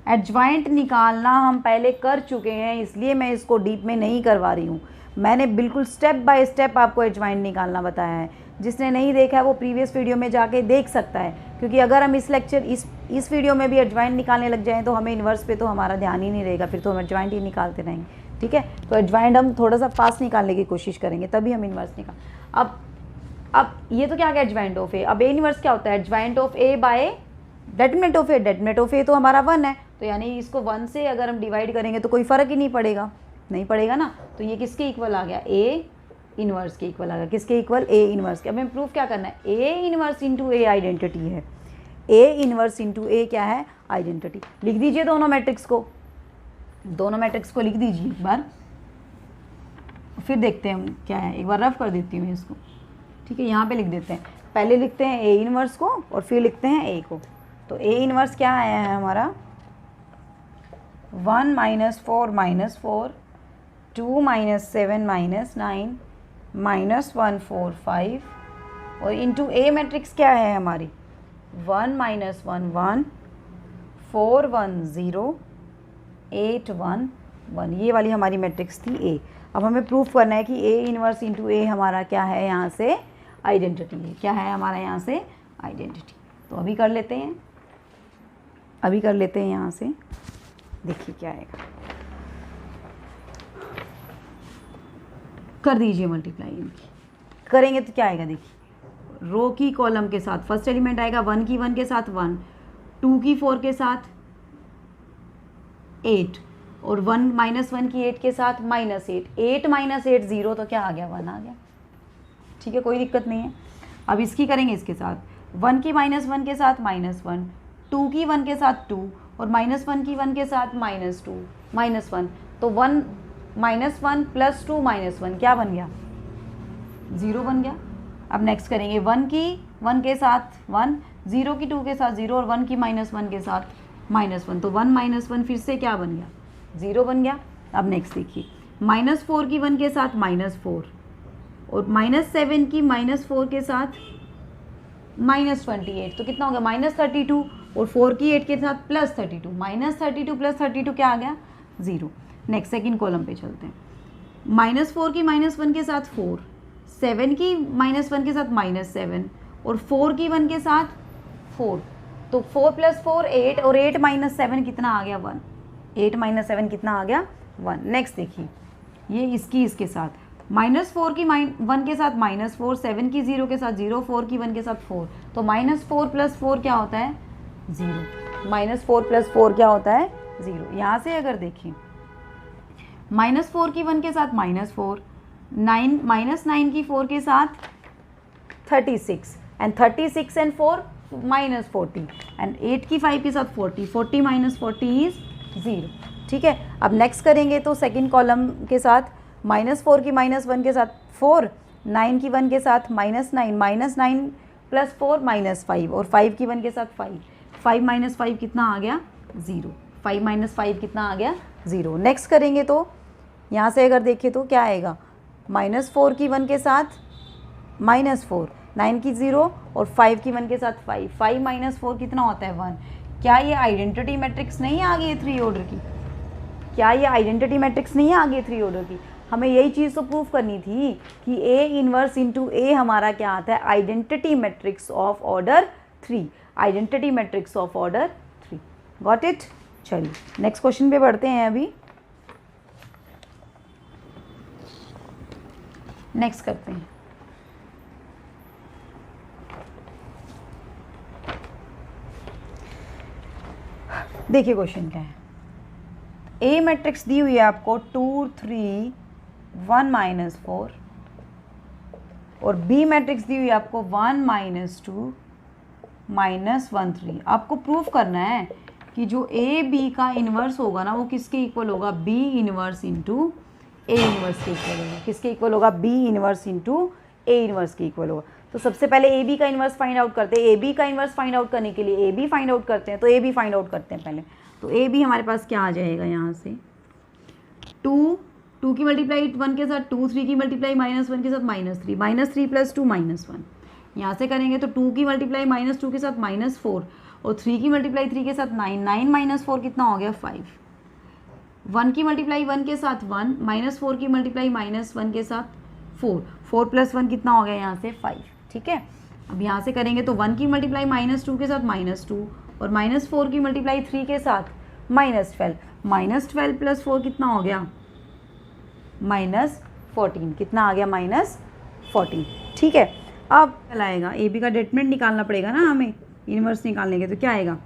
एडजॉइंट निकालना हम पहले कर चुके हैं, इसलिए मैं इसको डीप में नहीं करवा रही हूँ, मैंने बिल्कुल स्टेप बाय स्टेप आपको एडजॉइंट निकालना बताया है। जिसने नहीं देखा है वो प्रीवियस वीडियो में जाके देख सकता है, क्योंकि अगर हम इस लेक्चर इस वीडियो में भी एडजॉइंट निकालने लग जाएं तो हमें इन्वर्स पे तो हमारा ध्यान ही नहीं रहेगा, फिर तो हम एडजॉइंट ही निकालते रहेंगे। ठीक है, तो एडजॉइंट हम थोड़ा सा फास्ट निकालने की कोशिश करेंगे, तभी हम इन्वर्स निकाल। अब ये तो क्या गया एडजॉइंट ऑफ ए, अब ए इन्वर्स क्या होता है adjoint of A by determinant of A, determinant of A तो हमारा 1 है, तो यानी इसको 1 से अगर हम डिवाइड करेंगे तो कोई फ़र्क ही नहीं पड़ेगा, नहीं पड़ेगा ना, तो ये किसके इक्वल आ गया ए इन्वर्स के इक्वल आ गया, किसके इक्वल ए इन्वर्स के। अब हमें प्रूफ क्या करना है, A inverse into A identity है, ए इन्वर्स इंटू ए क्या है आइडेंटिटी। लिख दीजिए दोनों मैट्रिक्स को, दोनों मैट्रिक्स को लिख दीजिए एक बार, फिर देखते हैं हम क्या है, एक बार रफ कर देती हूँ इसको। ठीक है, यहाँ पे लिख देते हैं, पहले लिखते हैं ए इन्वर्स को और फिर लिखते हैं ए को। तो ए इन्वर्स क्या आया है हमारा 1 - 4 - 4, 2 - 7 - 9 -1 4 5, और इंटू ए मैट्रिक्स क्या है हमारी 1 - 1 1, 4 1 0, 8 1 1, ये वाली हमारी मैट्रिक्स थी ए। अब हमें प्रूफ करना है कि ए इन्वर्स इंटू ए हमारा क्या है यहाँ से आइडेंटिटी है, क्या है हमारा यहाँ से आइडेंटिटी। तो अभी कर लेते हैं, अभी कर लेते हैं यहाँ से, देखिए क्या आएगा, कर दीजिए मल्टीप्लाई इनकी, करेंगे तो क्या आएगा देखिए, रो की कॉलम के साथ फर्स्ट एलिमेंट आएगा 1 की 1 के साथ 1, 2 की 4 के साथ 8, और 1 - 1 की 8 के साथ -8, 8 - 8 0, तो क्या आ गया 1 आ गया। ठीक है, कोई दिक्कत नहीं है। अब इसकी करेंगे इसके साथ, 1 की -1 के साथ -1, 2 की 1 के साथ 2, और -1 की 1 के साथ -2 -1, तो 1 -1 + 2 -1 क्या बन गया 0 बन गया। अब नेक्स्ट करेंगे 1 की 1 के साथ 1, 0 की 2 के साथ 0, और 1 की -1 के साथ -1, तो 1 - 1 फिर से क्या बन गया 0 बन गया। अब नेक्स्ट देखिए, -4 की 1 के साथ -4, और -7 की -4 के साथ -28, तो कितना हो गया -32, और 4 की 8 के साथ +32, -32 + 32 क्या आ गया 0। नेक्स्ट सेकंड कॉलम पे चलते हैं, -4 की -1 के साथ 4, 7 की -1 के साथ -7, और 4 की 1 के साथ 4, तो 4 + 4 8, और 8 - 7 कितना आ गया 1, 8 - 7 कितना आ गया 1। नेक्स्ट देखिए, ये इसके साथ -4 की 1 के साथ -4, 7 की 0 के साथ 0, 4 की 1 के साथ 4, तो -4 + 4 क्या होता है 0, -4 + 4 क्या होता है 0। यहाँ से अगर देखिए, -4 की 1 के साथ -4, 9 की 4 के साथ 36, एंड 36 एंड 4 -40, एंड 8 की 5 के साथ 40, 40 - 40 इज 0। ठीक है, अब नेक्स्ट करेंगे तो सेकंड कॉलम के साथ, -4 की -1 के साथ 4, 9 की 1 के साथ -9, -9 + 4 -5, और 5 की 1 के साथ 5, 5 - 5 कितना आ गया 0, 5 - 5 कितना आ गया 0। नेक्स्ट करेंगे तो यहाँ से अगर देखें तो क्या आएगा, -4 की 1 के साथ -4, 9 की 0, और 5 की 1 के साथ 5, 5 - 4 कितना होता है 1। क्या ये आइडेंटिटी मैट्रिक्स नहीं आ गई है 3 ऑर्डर की, क्या ये आइडेंटिटी मैट्रिक्स नहीं आ गई 3 ऑर्डर की। हमें यही चीज़ तो प्रूफ करनी थी कि ए इनवर्स इंटू ए हमारा क्या आता है, identity matrix of order 3, identity matrix of order 3। Got it. चलिए नेक्स्ट क्वेश्चन पे बढ़ते हैं। अभी नेक्स्ट करते हैं। देखिए क्वेश्चन क्या है। ए मैट्रिक्स दी हुई है आपको 2 3 1 -4 और बी मैट्रिक्स दी हुई है आपको 1 -2 -1 3। आपको प्रूफ करना है कि जो ए बी का इन्वर्स होगा ना वो किसके इक्वल होगा, B inverse into A inverse के इक्वल होगा। किसके इक्वल होगा, B inverse into A inverse के इक्वल होगा। तो सबसे पहले ए बी का इन्वर्स फाइंड आउट करते हैं। ए बी का इन्वर्स फाइंड आउट करने के लिए ए बी फाइंड आउट करते हैं, तो ए बी फाइंड आउट करते हैं पहले। तो ए बी हमारे पास क्या आ जाएगा, यहाँ से 2 की मल्टीप्लाई 1 के साथ 2, 3 की मल्टीप्लाई -1 के साथ -3, -3 + 2 -1। यहाँ से करेंगे तो 2 की मल्टीप्लाई -2 के साथ -4 और 3 की मल्टीप्लाई 3 के साथ 9, 9 - 4 कितना हो गया 5। 1 की मल्टीप्लाई 1 के साथ 1, -4 की मल्टीप्लाई -1 के साथ 4, 4 + 1 कितना हो गया यहाँ से 5। ठीक है, अब यहाँ से करेंगे तो 1 की मल्टीप्लाई -2 के साथ -2 और -4 की मल्टीप्लाई 3 के साथ -12, -12 + 4 कितना हो गया -14, कितना आ गया -14। ठीक है, अब क्या आएगा, ए बी का डिटरमिनेंट निकालना पड़ेगा ना हमें, इन्वर्स निकालने के। तो क्या आएगा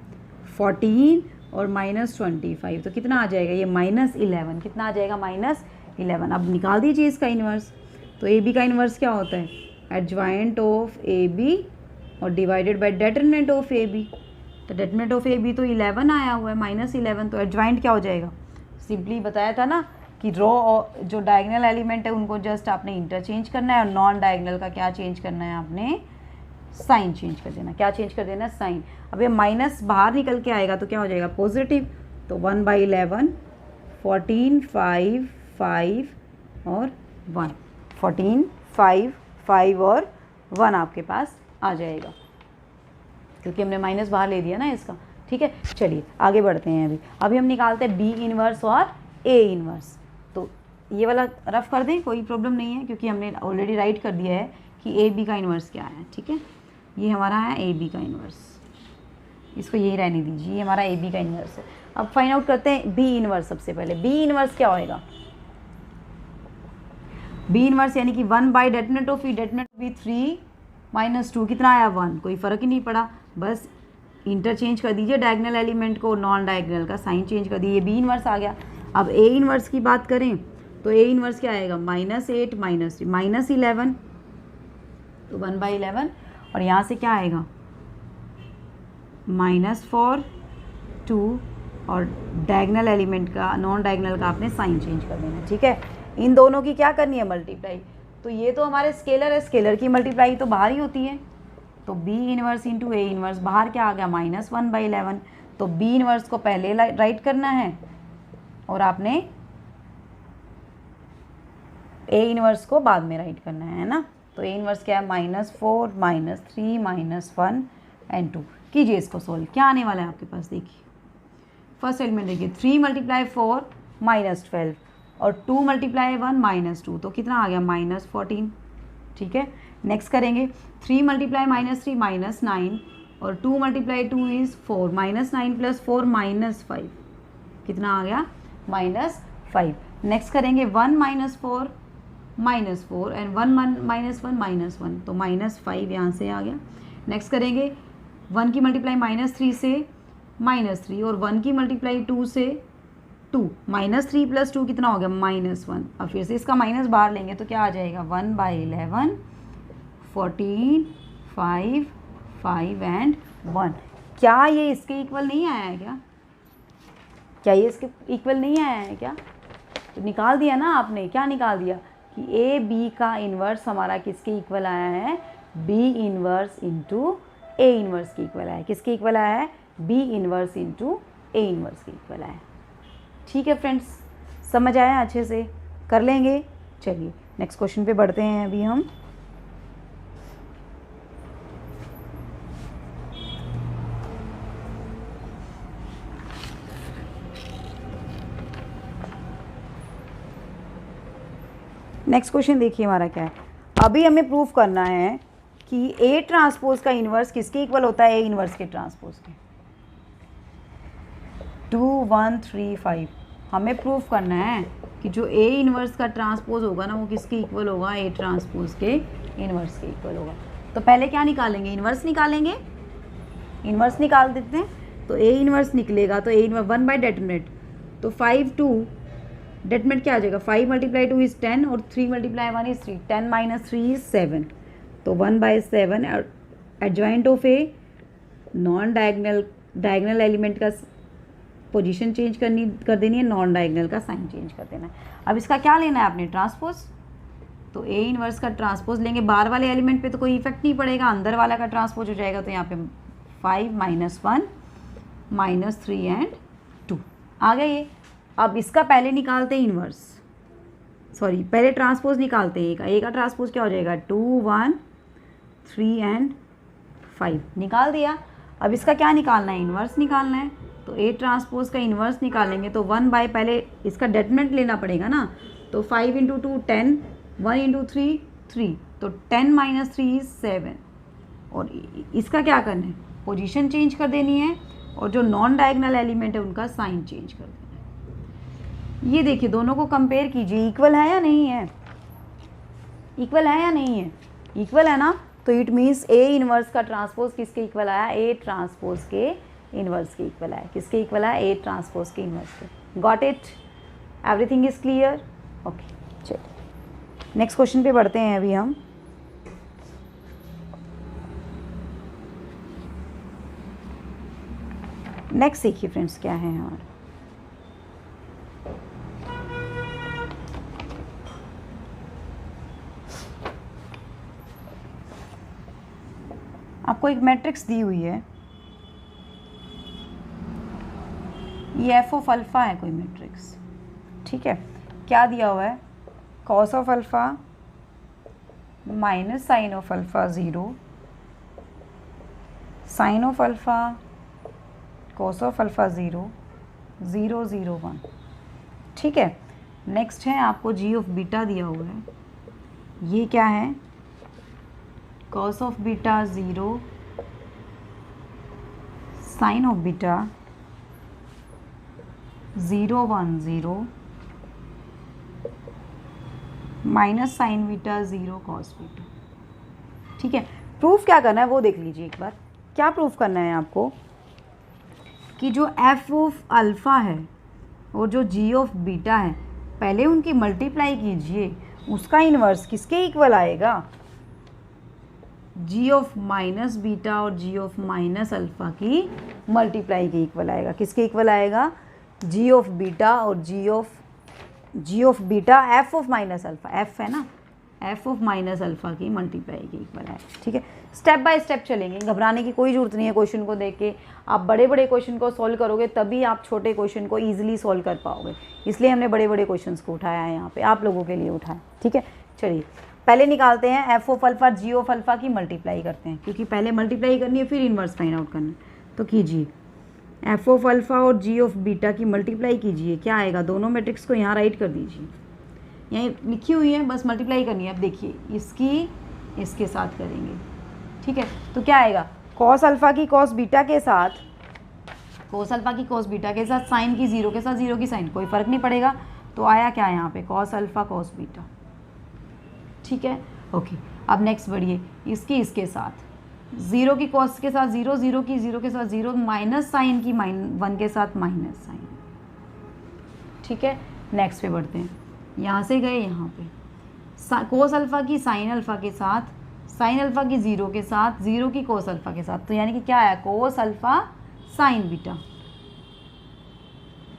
14 और -25, तो कितना आ जाएगा ये -11, कितना आ जाएगा -11। अब निकाल दीजिए इसका इन्वर्स। तो ए बी का इन्वर्स क्या होता है, एडजॉइंट ऑफ ए बी और divided by determinant of A B. तो डिटरमिनेंट ऑफ ए बी तो 11 आया हुआ है, -11, तो एडजॉइंट क्या हो जाएगा, सिंपली बताया था ना कि रो और जो डायगोनल एलिमेंट है उनको जस्ट आपने इंटरचेंज करना है और नॉन डायगोनल का क्या चेंज करना है, आपने साइन चेंज कर देना। क्या चेंज कर देना, साइन। अब ये माइनस बाहर निकल के आएगा तो क्या हो जाएगा पॉजिटिव। तो 1/11, 14, 5, 5 और 1, 14, 5, 5 और 1 आपके पास आ जाएगा, क्योंकि हमने माइनस बाहर ले दिया ना इसका। ठीक है, चलिए आगे बढ़ते हैं। अभी हम निकालते हैं बी इन्वर्स और ए इन्वर्स। तो ये वाला रफ कर दें, कोई प्रॉब्लम नहीं है, क्योंकि हमने ऑलरेडी राइट कर दिया है कि ए बी का इन्वर्स क्या है। ठीक है, ये हमारा है ए बी का इन्वर्स, इसको यही रहने दीजिए, ये हमारा ए बी का इन्वर्स है। अब फाइंड आउट करते हैं बी इन्वर्स। सबसे पहले बी इन्वर्स क्या होएगा, बी इन्वर्स यानी कि 1/det of E, det of B 3 - 2 कितना आया 1, कोई फ़र्क ही नहीं पड़ा, बस इंटरचेंज कर दीजिए डायगोनल एलिमेंट को, नॉन डायगोनल का साइन चेंज कर दीजिए, बी इन्वर्स आ गया। अब ए इन्वर्स की बात करें तो ए इन्वर्स क्या आएगा, -8 -3 -11, तो 1/11 और यहाँ से क्या आएगा -4 2 और डायगोनल एलिमेंट का, नॉन डायगोनल का आपने साइन चेंज कर देना। ठीक है, इन दोनों की क्या करनी है, मल्टीप्लाई। तो ये तो हमारे स्केलर है, स्केलर की मल्टीप्लाई तो बाहर ही होती है। तो B inverse into A inverse, बाहर क्या आ गया -1/11। तो बी इन्वर्स को पहले राइट करना है और आपने ए इन्वर्स को बाद में राइट करना है ना। तो ए इन्वर्स क्या है, -4 -3 -1 एंड 2। कीजिए इसको सोल्व, क्या आने वाला है आपके पास, देखिए फर्स्ट एलिमेंट देखिए 3 × 4 -12 और 2 × 1 -2, तो कितना आ गया -14। ठीक है, नेक्स्ट करेंगे 3 × -3 -9 और 2 × 2 इज़ 4, -9 + 4 -5, कितना आ गया -5। नेक्स्ट करेंगे 1 - 4 -4 एंड 1 -1 -1, तो -5 यहाँ से आ गया। नेक्स्ट करेंगे 1 की मल्टीप्लाई -3 से -3 और 1 की मल्टीप्लाई 2 से 2, -3 + 2 कितना हो गया -1। अब फिर से इसका माइनस बाहर लेंगे तो क्या आ जाएगा 1/11, 14, 5, 5 एंड 1। क्या ये इसके इक्वल नहीं आया है क्या ये इसके इक्वल नहीं आया है क्या? तो निकाल दिया ना आपने, क्या निकाल दिया कि ए बी का इन्वर्स हमारा किसके इक्वल आया है, B inverse into A inverse के इक्वल आया है। किसके इक्वल आया है, B inverse into A inverse के इक्वल आया है। ठीक है फ्रेंड्स, समझ आया, अच्छे से कर लेंगे। चलिए नेक्स्ट क्वेश्चन पे बढ़ते हैं अभी हम। नेक्स्ट क्वेश्चन देखिए हमारा क्या है। अभी हमें प्रूफ करना है कि ए ट्रांसपोज का इन्वर्स किसके इक्वल होता है, ए इन्वर्स के ट्रांसपोज के। 2 1 3 5 हमें प्रूफ करना है कि जो ए इन्वर्स का ट्रांसपोज होगा ना वो किसके इक्वल होगा, ए ट्रांसपोज के इन्वर्स के इक्वल होगा। तो पहले क्या निकालेंगे, इन्वर्स निकालेंगे, इन्वर्स निकाल देते हैं। तो ए इन्वर्स निकलेगा तो ए इन्वर्स 1 बाई डेटर्मिनेंट, तो 5 2 डेटर्मिनेंट क्या आ जाएगा, 5 × 2 इज़ 10 और 3 × 1 इज़ 3, 10 - 3 इज़ 7, तो 1/7 adjoint of A non diagonal element का पोजीशन चेंज कर देनी है, नॉन डायगनल का साइन चेंज कर देना है। अब इसका क्या लेना है आपने, ट्रांसपोज। तो ए इन्वर्स का ट्रांसपोज लेंगे, बाहर वाले एलिमेंट पे तो कोई इफेक्ट नहीं पड़ेगा, अंदर वाला का ट्रांसपोज हो जाएगा। तो यहाँ पे 5 - 1 - 3 एंड 2 आ गया ये। अब इसका पहले निकालते हैं इन्वर्स, सॉरी पहले ट्रांसपोज निकालते हैं। ए का ट्रांसपोज क्या हो जाएगा, 2 1 3 एंड 5 निकाल दिया। अब इसका क्या निकालना है, इन्वर्स निकालना है। तो ए ट्रांसपोज का इन्वर्स निकालेंगे तो 1 बाय पहले इसका डेटर्मिनेंट लेना पड़ेगा ना, तो 5 × 2 10, 1 × 3 3, तो 10 - 3 इज़ 7। और इसका क्या करना है, पोजीशन चेंज कर देनी है और जो नॉन डायगनल एलिमेंट है उनका साइन चेंज कर देना है। ये देखिए दोनों को कंपेयर कीजिए, इक्वल है या नहीं है, इक्वल है या नहीं है, इक्वल है ना। तो इट मीन्स ए इन्वर्स का ट्रांसपोज किसके इक्वल आया, ए ट्रांसपोज के इन्वर्स के इक्वल आया। किसके इक्वल आया, ए ट्रांसपोज के इन्वर्स के। Got it, everything is clear, okay. चलिए नेक्स्ट क्वेश्चन पे बढ़ते हैं अभी हम। नेक्स्ट देखिए फ्रेंड्स क्या है हमारा, आपको एक मैट्रिक्स दी हुई है, ये एफ ऑफ अल्फ़ा है कोई मैट्रिक्स, ठीक है। क्या दिया हुआ है, cos of alpha minus sine of alpha 0, sine of alpha cos of alpha 0 0 0 1, ठीक है। नेक्स्ट है आपको जी ऑफ बीटा दिया हुआ है, ये क्या है, cos of beta 0 sine of beta 0 1 0 minus sine beta 0 cos beta, ठीक है। प्रूफ क्या करना है वो देख लीजिए एक बार। क्या प्रूफ करना है आपको कि जो एफ ऑफ अल्फ़ा है और जो जी ऑफ बीटा है पहले उनकी मल्टीप्लाई कीजिए, उसका इन्वर्स किसके इक्वल आएगा, जी ऑफ माइनस बीटा और जी ऑफ माइनस अल्फ़ा की मल्टीप्लाई के इक्वल आएगा। किसके इक्वल आएगा, जी ऑफ बीटा और g of beta f of minus alpha, f है ना, एफ ऑफ माइनस अल्फ़ा की मल्टीप्लाई के इक्वल है, ठीक है। स्टेप बाय स्टेप चलेंगे, घबराने की कोई ज़रूरत नहीं है। क्वेश्चन को देख के आप बड़े बड़े क्वेश्चन को सॉल्व करोगे तभी आप छोटे क्वेश्चन को ईजिली सॉल्व कर पाओगे, इसलिए हमने बड़े बड़े क्वेश्चन को उठाया है यहाँ पे, आप लोगों के लिए उठाया, ठीक है। चलिए पहले निकालते हैं F of alpha G of alpha की मल्टीप्लाई करते हैं, क्योंकि पहले मल्टीप्लाई करनी है फिर इन्वर्स फाइंड आउट करना है। तो कीजिए एफ ऑफ अल्फ़ा और जी ऑफ बीटा की मल्टीप्लाई कीजिए, क्या आएगा, दोनों मैट्रिक्स को यहाँ राइट कर दीजिए, यहाँ लिखी हुई है बस मल्टीप्लाई करनी है। अब देखिए इसकी इसके साथ करेंगे, ठीक है। तो क्या आएगा, कॉस अल्फ़ा की कॉस बीटा के साथ, कॉस अल्फ़ा की कॉस बीटा के साथ साइन की 0 के साथ 0 की साइन, कोई फ़र्क नहीं पड़ेगा। तो आया क्या यहाँ पे, कॉस अल्फ़ा कॉस बीटा, ठीक है, ओके। अब नेक्स्ट बढ़िए, इसकी इसके साथ 0 की कॉस के साथ 0, 0 की 0 के साथ 0, माइनस साइन की 1 के साथ माइनस साइन, ठीक है। नेक्स्ट पे बढ़ते हैं, यहाँ से गए यहाँ पे कोस अल्फ़ा की साइन अल्फ़ा के साथ, साइन अल्फ़ा की 0 के साथ 0 की कोस अल्फ़ा के साथ, तो यानी कि क्या आया, cos alpha sine beta,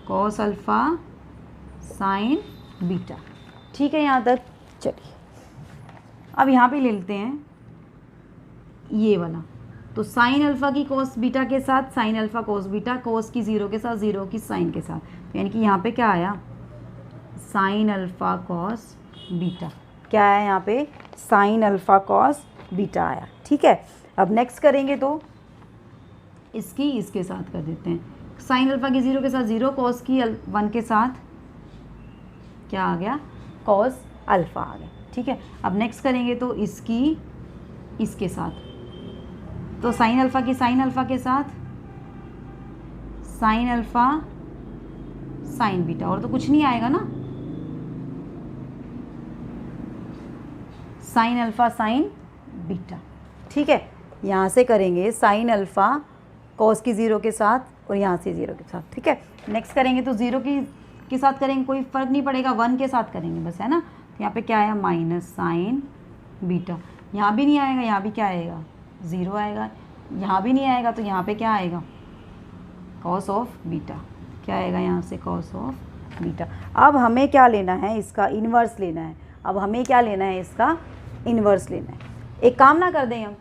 cos alpha sine beta, ठीक है यहाँ तक। चलिए अब यहाँ पे ले लेते हैं ये वाला, तो साइन अल्फ़ा की कोस बीटा के साथ साइन अल्फ़ा कोस बीटा, कोस की 0 के साथ 0 की साइन के साथ, तो यानी कि यहाँ पे क्या आया, साइन अल्फ़ा कॉस बीटा, क्या आया यहाँ पे, साइन अल्फ़ा कॉस बीटा आया, ठीक है। अब नेक्स्ट करेंगे तो इसकी इसके साथ कर देते हैं, साइन अल्फ़ा की 0 के साथ 0, कॉस की 1 के साथ क्या आ गया, कॉस अल्फ़ा आ गया। ठीक है, अब नेक्स्ट करेंगे तो इसकी इसके साथ, तो साइन अल्फ़ा की साइन अल्फ़ा के साथ साइन अल्फ़ा साइन बीटा, और तो कुछ नहीं आएगा ना, साइन अल्फ़ा साइन बीटा। ठीक है, यहाँ से करेंगे साइन अल्फ़ा कॉस की 0 के साथ और यहाँ से 0 के साथ। ठीक है, नेक्स्ट करेंगे तो 0 के साथ करेंगे, कोई फ़र्क नहीं पड़ेगा, 1 के साथ करेंगे बस, है ना। तो यहाँ पे क्या आया, माइनस साइन बीटा, यहाँ भी नहीं आएगा, यहाँ भी क्या आएगा, 0 आएगा, यहाँ भी नहीं आएगा, तो यहाँ पे क्या आएगा, कॉस ऑफ बीटा, क्या आएगा यहाँ से, कॉस ऑफ बीटा। अब हमें क्या लेना है, इसका इन्वर्स लेना है। अब हमें क्या लेना है, इसका इन्वर्स लेना है। एक काम ना कर दें हम,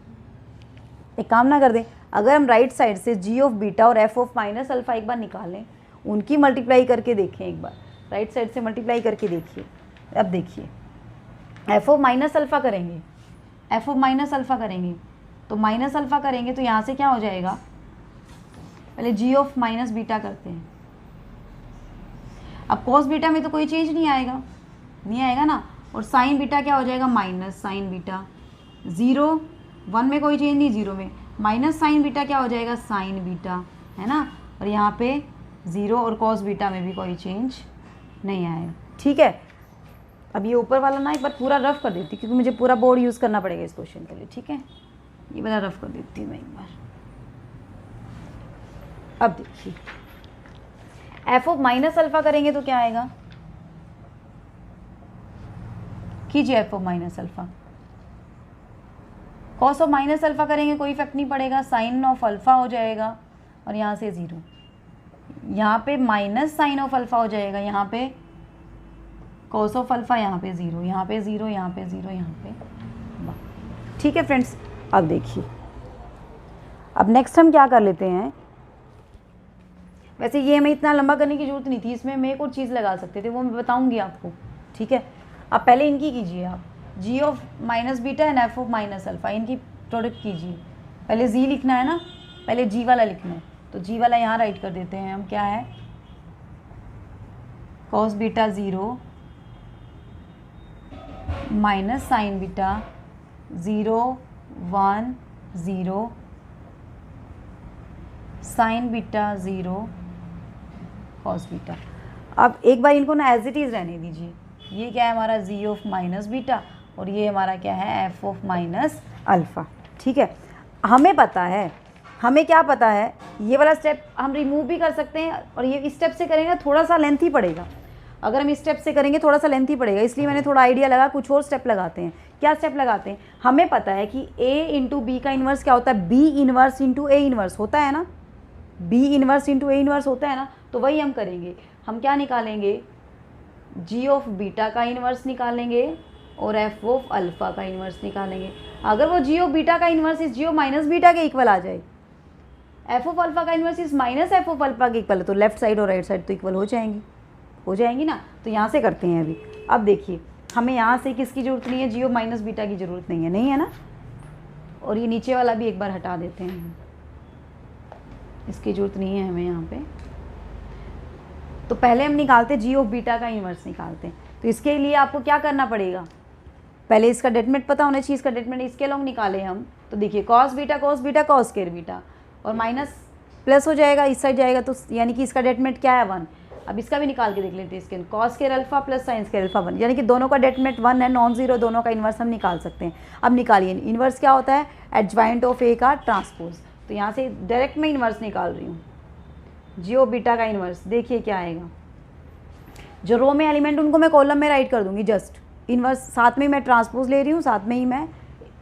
एक काम ना कर दें, अगर हम राइट साइड से जी ऑफ बीटा और एफ ऑफ माइनस अल्फ़ा एक बार निकाल लें, उनकी मल्टीप्लाई करके देखें एक बार, राइट साइड से मल्टीप्लाई करके देखिए। अब देखिए, एफ ऑफ माइनस अल्फ़ा करेंगे, एफ ऑफ माइनस अल्फ़ा करेंगे, तो माइनस अल्फ़ा करेंगे तो यहाँ से क्या हो जाएगा, पहले जी ऑफ माइनस बीटा करते हैं। अब कॉस बीटा में तो कोई चेंज नहीं आएगा, नहीं आएगा ना, और साइन बीटा क्या हो जाएगा, माइनस साइन बीटा, 0 1 में कोई चेंज नहीं, 0 में माइनस साइन बीटा क्या हो जाएगा, साइन बीटा, है ना, और यहाँ पे 0 और कॉस बीटा में भी कोई चेंज नहीं आएगा। ठीक है, अब ये ऊपर वाला ना एक बार पूरा रफ कर देती, क्योंकि मुझे पूरा बोर्ड यूज़ करना पड़ेगा इस क्वेश्चन के लिए। ठीक है, ये वाला रफ कर देती हूँ मैं एक बार। अब देखिए, एफ ऑफ माइनस अल्फ़ा करेंगे तो क्या आएगा, कीजिए F of minus alpha, cos of minus alpha करेंगे कोई इफेक्ट नहीं पड़ेगा, साइन ऑफ अल्फ़ा हो जाएगा, और यहाँ से 0, यहाँ पे माइनस साइन ऑफ अल्फ़ा हो जाएगा, यहाँ पे कॉस ऑफ अल्फ़ा, यहाँ पे 0, यहाँ पे 0, यहाँ पे 0, यहाँ पे 1। ठीक है फ्रेंड्स, अब देखिए, अब नेक्स्ट हम क्या कर लेते हैं, वैसे ये हमें इतना लंबा करने की ज़रूरत नहीं थी, इसमें हम एक और चीज़ लगा सकते थे, वो मैं बताऊँगी आपको। ठीक है, अब पहले इनकी कीजिए आप, g of minus beta and f of minus alpha, इनकी प्रोडक्ट कीजिए। पहले जी लिखना है ना, पहले जी वाला लिखना है, तो जी वाला यहाँ राइट कर देते हैं हम, क्या है, cos beta 0 minus sine beta 0 1 0 sign beta 0 cos beta. अब एक बार इनको ना एज इट इज़ रहने दीजिए, ये क्या है हमारा, जी ऑफ माइनस बीटा, और ये हमारा क्या है, एफ ऑफ माइनस अल्फ़ा। ठीक है, हमें पता है, हमें क्या पता है, ये वाला स्टेप हम रिमूव भी कर सकते हैं, और ये इस स्टेप से करेंगे थोड़ा सा लेंथी पड़ेगा, अगर हम इस स्टेप से करेंगे थोड़ा सा लेंथी पड़ेगा, इसलिए मैंने थोड़ा आइडिया लगा, कुछ और स्टेप लगाते हैं। क्या स्टेप लगाते हैं, हमें पता है कि ए इंटू बी का इन्वर्स क्या होता है, B inverse into A inverse होता है ना, B inverse into A inverse होता है ना, तो वही हम करेंगे। हम क्या निकालेंगे, जी ऑफ बीटा का इन्वर्स निकालेंगे और एफ ऑफ अल्फ़ा का इन्वर्स निकालेंगे। अगर वो जी ऑफ बीटा का इन्वर्स इस जी ऑफ माइनस बीटा के इक्वल आ जाए, एफ ऑफ अल्फ़ा का इन्वर्स इस माइनस एफ ऑफ अल्फ़ा के इक्वल है, तो लेफ्ट साइड और राइट साइड तो इक्वल हो जाएंगी ना। तो यहाँ से करते हैं अभी। अब देखिए, हमें यहाँ से किसकी ज़रूरत नहीं है, जी ऑफ माइनस बीटा की ज़रूरत नहीं है ना, और ये नीचे वाला भी एक बार हटा देते हैं, इसकी ज़रूरत नहीं है हमें यहाँ पे। तो पहले हम निकालते जी ऑफ बीटा का इन्वर्स निकालते हैं, तो इसके लिए आपको क्या करना पड़ेगा, पहले इसका डेटमेट पता होना चाहिए, इसका डेटमेट इसके लॉन्ग निकाले हम, तो देखिए cos beta cos square beta, और माइनस प्लस हो जाएगा, इस साइड जाएगा, तो यानी कि इसका डेटमेट क्या है, 1। अब इसका भी निकाल के देख लेते हैं, इसके cos square alpha plus sine square alpha 1, यानी कि दोनों का डेटमेट 1 है, नॉन जीरो, दोनों का इन्वर्स हम निकाल सकते हैं। अब निकालिए, इन्वर्स क्या होता है, एडजॉइंट ऑफ ए का ट्रांसपोज, तो यहाँ से डायरेक्ट मैं इन्वर्स निकाल रही हूँ, जी ऑफ बीटा का इन्वर्स, देखिए क्या आएगा, जो रो में एलिमेंट उनको मैं कॉलम में राइट कर दूंगी, जस्ट इन्वर्स, साथ में मैं ट्रांसपोज ले रही हूँ, साथ में ही मैं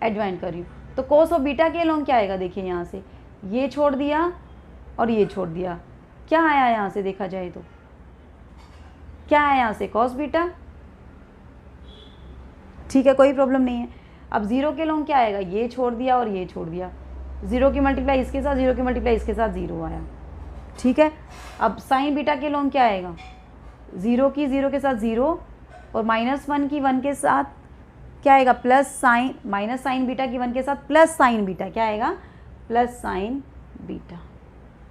एडजॉइंट कर रही हूँ। तो कोस ऑफ बीटा के लॉन्ग क्या आएगा, देखिए यहाँ से ये छोड़ दिया और ये छोड़ दिया, क्या आया यहाँ से, देखा जाए तो क्या आया यहाँ से, कॉस बीटा। ठीक है, कोई प्रॉब्लम नहीं है। अब जीरो के लॉन्ग क्या आएगा, ये छोड़ दिया और ये छोड़ दिया, जीरो की मल्टीप्लाई इसके साथ, जीरो की मल्टीप्लाई इसके साथ, जीरो आया। ठीक है, अब साइन बीटा के लॉन्ग क्या आएगा, जीरो की जीरो के साथ जीरो, और -1 की 1 के साथ क्या आएगा, plus sign, minus sine beta की 1 के साथ प्लस साइन बीटा, क्या आएगा, प्लस साइन बीटा।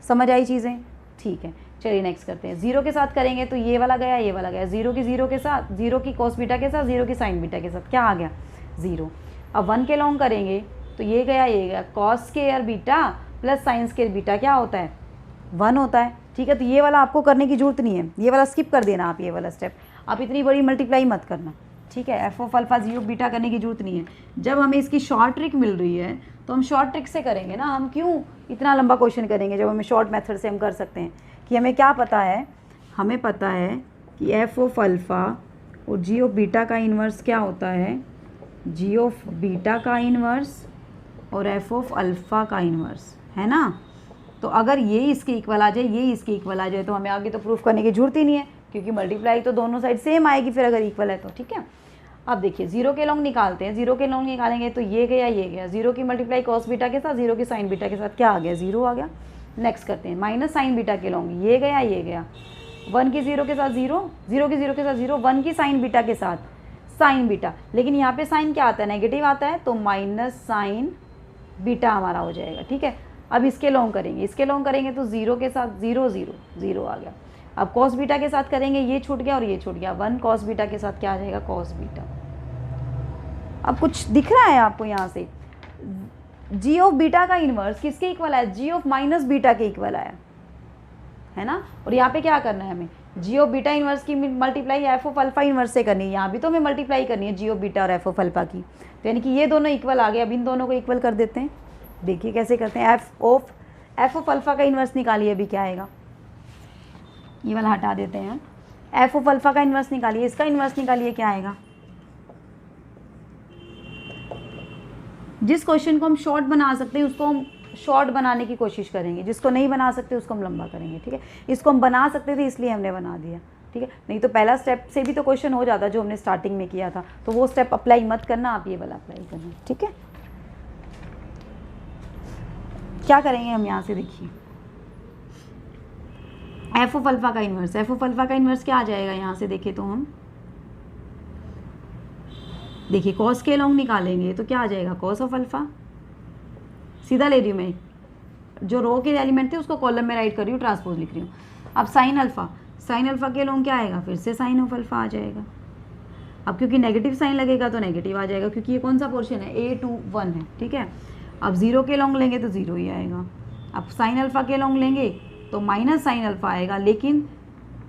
समझ आई चीज़ें, ठीक है। चलिए नेक्स्ट करते हैं। 0 के साथ करेंगे तो ये वाला गया, ये वाला गया, 0 की 0 के साथ, 0 की कॉस बीटा के साथ, 0 की साइन बीटा के साथ, क्या आ गया 0। अब 1 के लॉन्ग करेंगे तो ये गया, ये गया, cos square beta plus sine square beta क्या होता है 1 होता है। ठीक है, तो ये वाला आपको करने की जरूरत नहीं है, ये वाला स्किप कर देना आप, ये वाला स्टेप आप इतनी बड़ी मल्टीप्लाई मत करना। ठीक है, f of alpha g of beta करने की जरूरत नहीं है। जब हमें इसकी शॉर्ट ट्रिक मिल रही है तो हम शॉर्ट ट्रिक से करेंगे ना, हम क्यों इतना लंबा क्वेश्चन करेंगे जब हमें शॉर्ट मेथड से हम कर सकते हैं। कि हमें क्या पता है, हमें पता है कि एफ ऑफ अल्फ़ा और जी ऑफ बीटा का इन्वर्स क्या होता है, जी ऑफ बीटा का इन्वर्स और एफ ऑफ अल्फ़ा का इन्वर्स, है ना। तो अगर ये इसके इक्वल आ जाए, ये इसके इक्वल आ जाए, तो हमें आगे तो प्रूफ करने की जरूरत ही नहीं है, क्योंकि मल्टीप्लाई तो दोनों साइड सेम आएगी फिर अगर इक्वल है तो। ठीक है, अब देखिए 0 के लॉन्ग निकालते हैं। 0 के लॉन्ग निकालेंगे तो ये गया, ये गया, 0 की मल्टीप्लाई कॉस बीटा के साथ, 0 की साइन बीटा के साथ, क्या आ गया 0 आ गया। नेक्स्ट करते हैं, माइनस साइन बीटा के लॉन्ग, ये गया, ये गया, 1 की 0 के साथ 0, 0 की 0 के साथ 0, 1 की साइन बीटा के साथ साइन बीटा, लेकिन यहाँ पे साइन क्या आता है, नेगेटिव आता है, तो माइनस साइन बीटा हमारा हो जाएगा। ठीक है, अब इसके लॉन्ग करेंगे, इसके लॉन्ग करेंगे तो 0 के साथ 0, 0, 0 आ गया। अब कॉस बीटा के साथ करेंगे, ये छूट गया और ये छूट गया, 1 कॉस बीटा के साथ क्या आ जाएगा कॉस बीटा। अब कुछ दिख रहा है आपको यहाँ से, जी ऑफ बीटा का इन्वर्स किसके इक्वल आया, जी ऑफ माइनस बीटा के इक्वल आया, है ना। और यहाँ पे क्या करना है हमें, जी ऑफ बीटा इन्वर्स की multiply F of alpha inverse से करनी है। यहाँ भी तो हमें मल्टीप्लाई करनी है जी ऑफ बीटा और एफ ऑफ अल्फा की, तो यानी कि ये दोनों इक्वल आ गए। अब इन दोनों को इक्वल कर देते हैं, देखिए कैसे करते हैं। एफ ऑफ अल्फा का इन्वर्स निकालिए, अभी क्या आएगा, ये वाला हटा देते हैं। एफ ऑफ अल्फा का इन्वर्स निकालिए, इसका इन्वर्स निकालिए, क्या आएगा। जिस क्वेश्चन को हम शॉर्ट बना सकते हैं उसको हम शॉर्ट बनाने की कोशिश करेंगे, जिसको नहीं बना सकते उसको हम लंबा करेंगे। ठीक है, इसको हम बना सकते थे इसलिए हमने बना दिया। ठीक है, नहीं तो पहला स्टेप से भी तो क्वेश्चन हो जाता जो हमने स्टार्टिंग में किया था, तो वो स्टेप अप्लाई मत करना, आप ये वाला अप्लाई करना। ठीक है, क्या करेंगे हम यहाँ से, देखिए एफ ऑफ अल्फा का इन्वर्स, एफ ऑफ अल्फा का इन्वर्स क्या आ जाएगा यहाँ से, देखें तो हम देखिए कॉस के लॉन्ग निकालेंगे तो क्या आ जाएगा कॉस ऑफ अल्फा, सीधा ले रही हूँ मैं, जो रो के एलिमेंट थे उसको कॉलम में राइट कर रही हूँ, ट्रांसपोज लिख रही हूँ। अब साइन अल्फा के लॉन्ग क्या आएगा, फिर से साइन ऑफ अल्फा आ जाएगा। अब क्योंकि नेगेटिव साइन लगेगा तो नेगेटिव आ जाएगा, क्योंकि ये कौन सा पोर्शन है, A21 है। ठीक है, अब 0 के लॉन्ग लेंगे तो 0 ही आएगा। अब साइन अल्फा के लॉन्ग लेंगे तो माइनस साइन अल्फा आएगा, लेकिन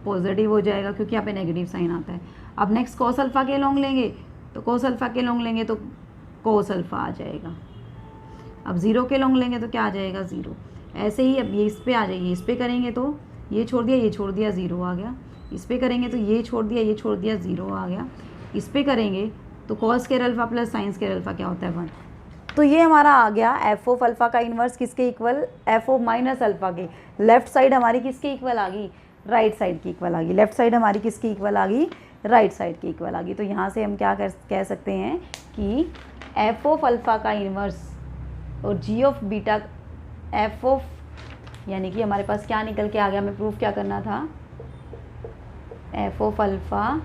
पॉजिटिव हो जाएगा क्योंकि यहाँ पे नेगेटिव साइन आता है। अब नेक्स्ट कॉस अल्फा के लॉन्ग लेंगे तो कॉस अल्फा के लॉन्ग लेंगे तो कॉस अल्फा आ जाएगा। अब 0 के लॉन्ग लेंगे तो क्या आ जाएगा 0। ऐसे ही अब ये इस पे आ जाइए, इस पे करेंगे तो ये छोड़ दिया, ये छोड़ दिया, 0 आ गया। इस पे करेंगे तो ये छोड़ दिया, ये छोड़ दिया, 0 आ गया। इस पे करेंगे तो cos square alpha plus sine square alpha क्या होता है 1। तो ये हमारा आ गया एफ ऑफ अल्फा का इन्वर्स किसके equal, F of minus alpha के। लेफ्ट साइड हमारी किसके इक्वल आ गई, राइट साइड की इक्वल आ गई। लेफ्ट साइड हमारी किसकी इक्वल आ गई, राइट साइड की इक्वल आ गई। तो यहाँ से हम क्या कह सकते हैं कि एफ ऑफ अल्फा का इन्वर्स और g of beta, f of, यानी कि हमारे पास क्या निकल के आ गया, हमें प्रूफ क्या करना था, f of alpha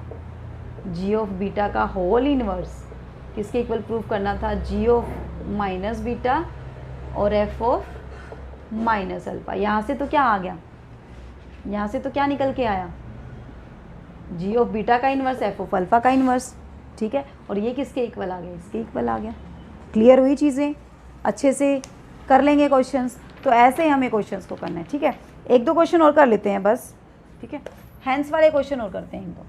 g of beta का होल इन्वर्स किसके इक्वल प्रूफ करना था, जी ऑफ माइनस बीटा और एफ ऑफ माइनस अल्फा। यहाँ से तो क्या आ गया, यहाँ से तो क्या निकल के आया, जी ऑफ बीटा का इन्वर्स एफ ऑफ अल्फा का इन्वर्स। ठीक है, और ये किसके इक्वल आ गया, इसके इक्वल आ गया। क्लियर हुई चीज़ें, अच्छे से कर लेंगे क्वेश्चंस। तो ऐसे ही हमें क्वेश्चंस को करना है। ठीक है, एक दो क्वेश्चन और कर लेते हैं बस। ठीक है, हैंस वाले क्वेश्चन और करते हैं इनको।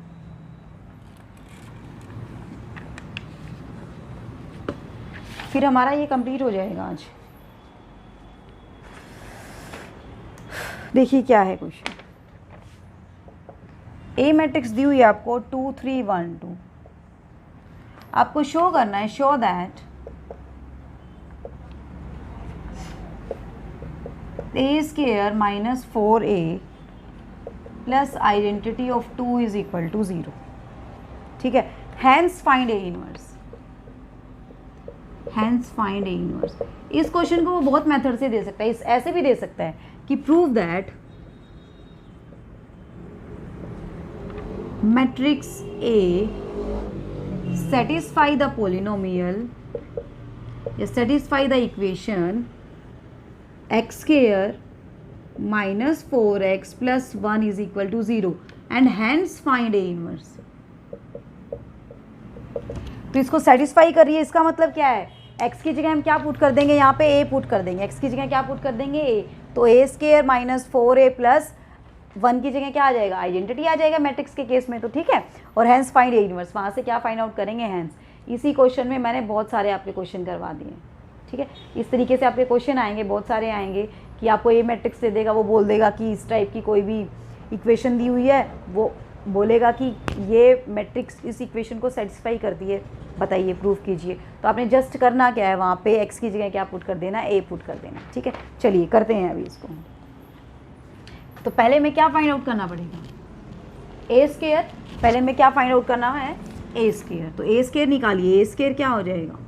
फिर हमारा ये कंप्लीट हो जाएगा आज। देखिए क्या है क्वेश्चन, ए मैट्रिक्स दी हुई है आपको 2 3 1 2। आपको शो करना है, show that A square minus 4a plus identity of 2 is equal to 0। ठीक है, hence find A inverse, hence find A inverse. इस क्वेश्चन को वो बहुत मेथड से दे सकता है, इस ऐसे भी दे सकता है कि prove that matrix A satisfy the polynomial या satisfy the equation x square minus 4x plus 1 is equal to 0 and hence find A inverse. तो इसको सेटिस्फाई कर रही है, इसका मतलब क्या है, x की जगह हम क्या पुट कर देंगे, यहाँ पे a पुट कर देंगे, x की जगह क्या पुट कर देंगे a, तो a square minus 4a plus 1 की जगह क्या आ जाएगा, आइडेंटिटी आ जाएगा मैट्रिक्स के केस में, तो ठीक है। और हैंस फाइंड ए इनवर्स, वहाँ से क्या फाइंड आउट करेंगे, हैंस। इसी क्वेश्चन में मैंने बहुत सारे आपके क्वेश्चन करवा दिए, ठीक है। इस तरीके से आपके क्वेश्चन आएंगे, बहुत सारे आएंगे कि आपको ए मैट्रिक्स दे देगा, वो बोल देगा कि इस टाइप की कोई भी इक्वेशन दी हुई है, वो बोलेगा कि ये मैट्रिक्स इस इक्वेशन को सेटिस्फाई करती है, बताइए प्रूफ कीजिए। तो आपने जस्ट करना क्या है, वहाँ पे x की जगह क्या पुट कर देना, a पुट कर देना, ठीक है। चलिए करते हैं अभी इसको। तो पहले में क्या फाइंड आउट करना पड़ेगा, a स्क्वायर, पहले में क्या फाइंड आउट करना है, a स्क्वायर। तो a स्क्वायर निकालिए, a स्क्वायर क्या हो जाएगा,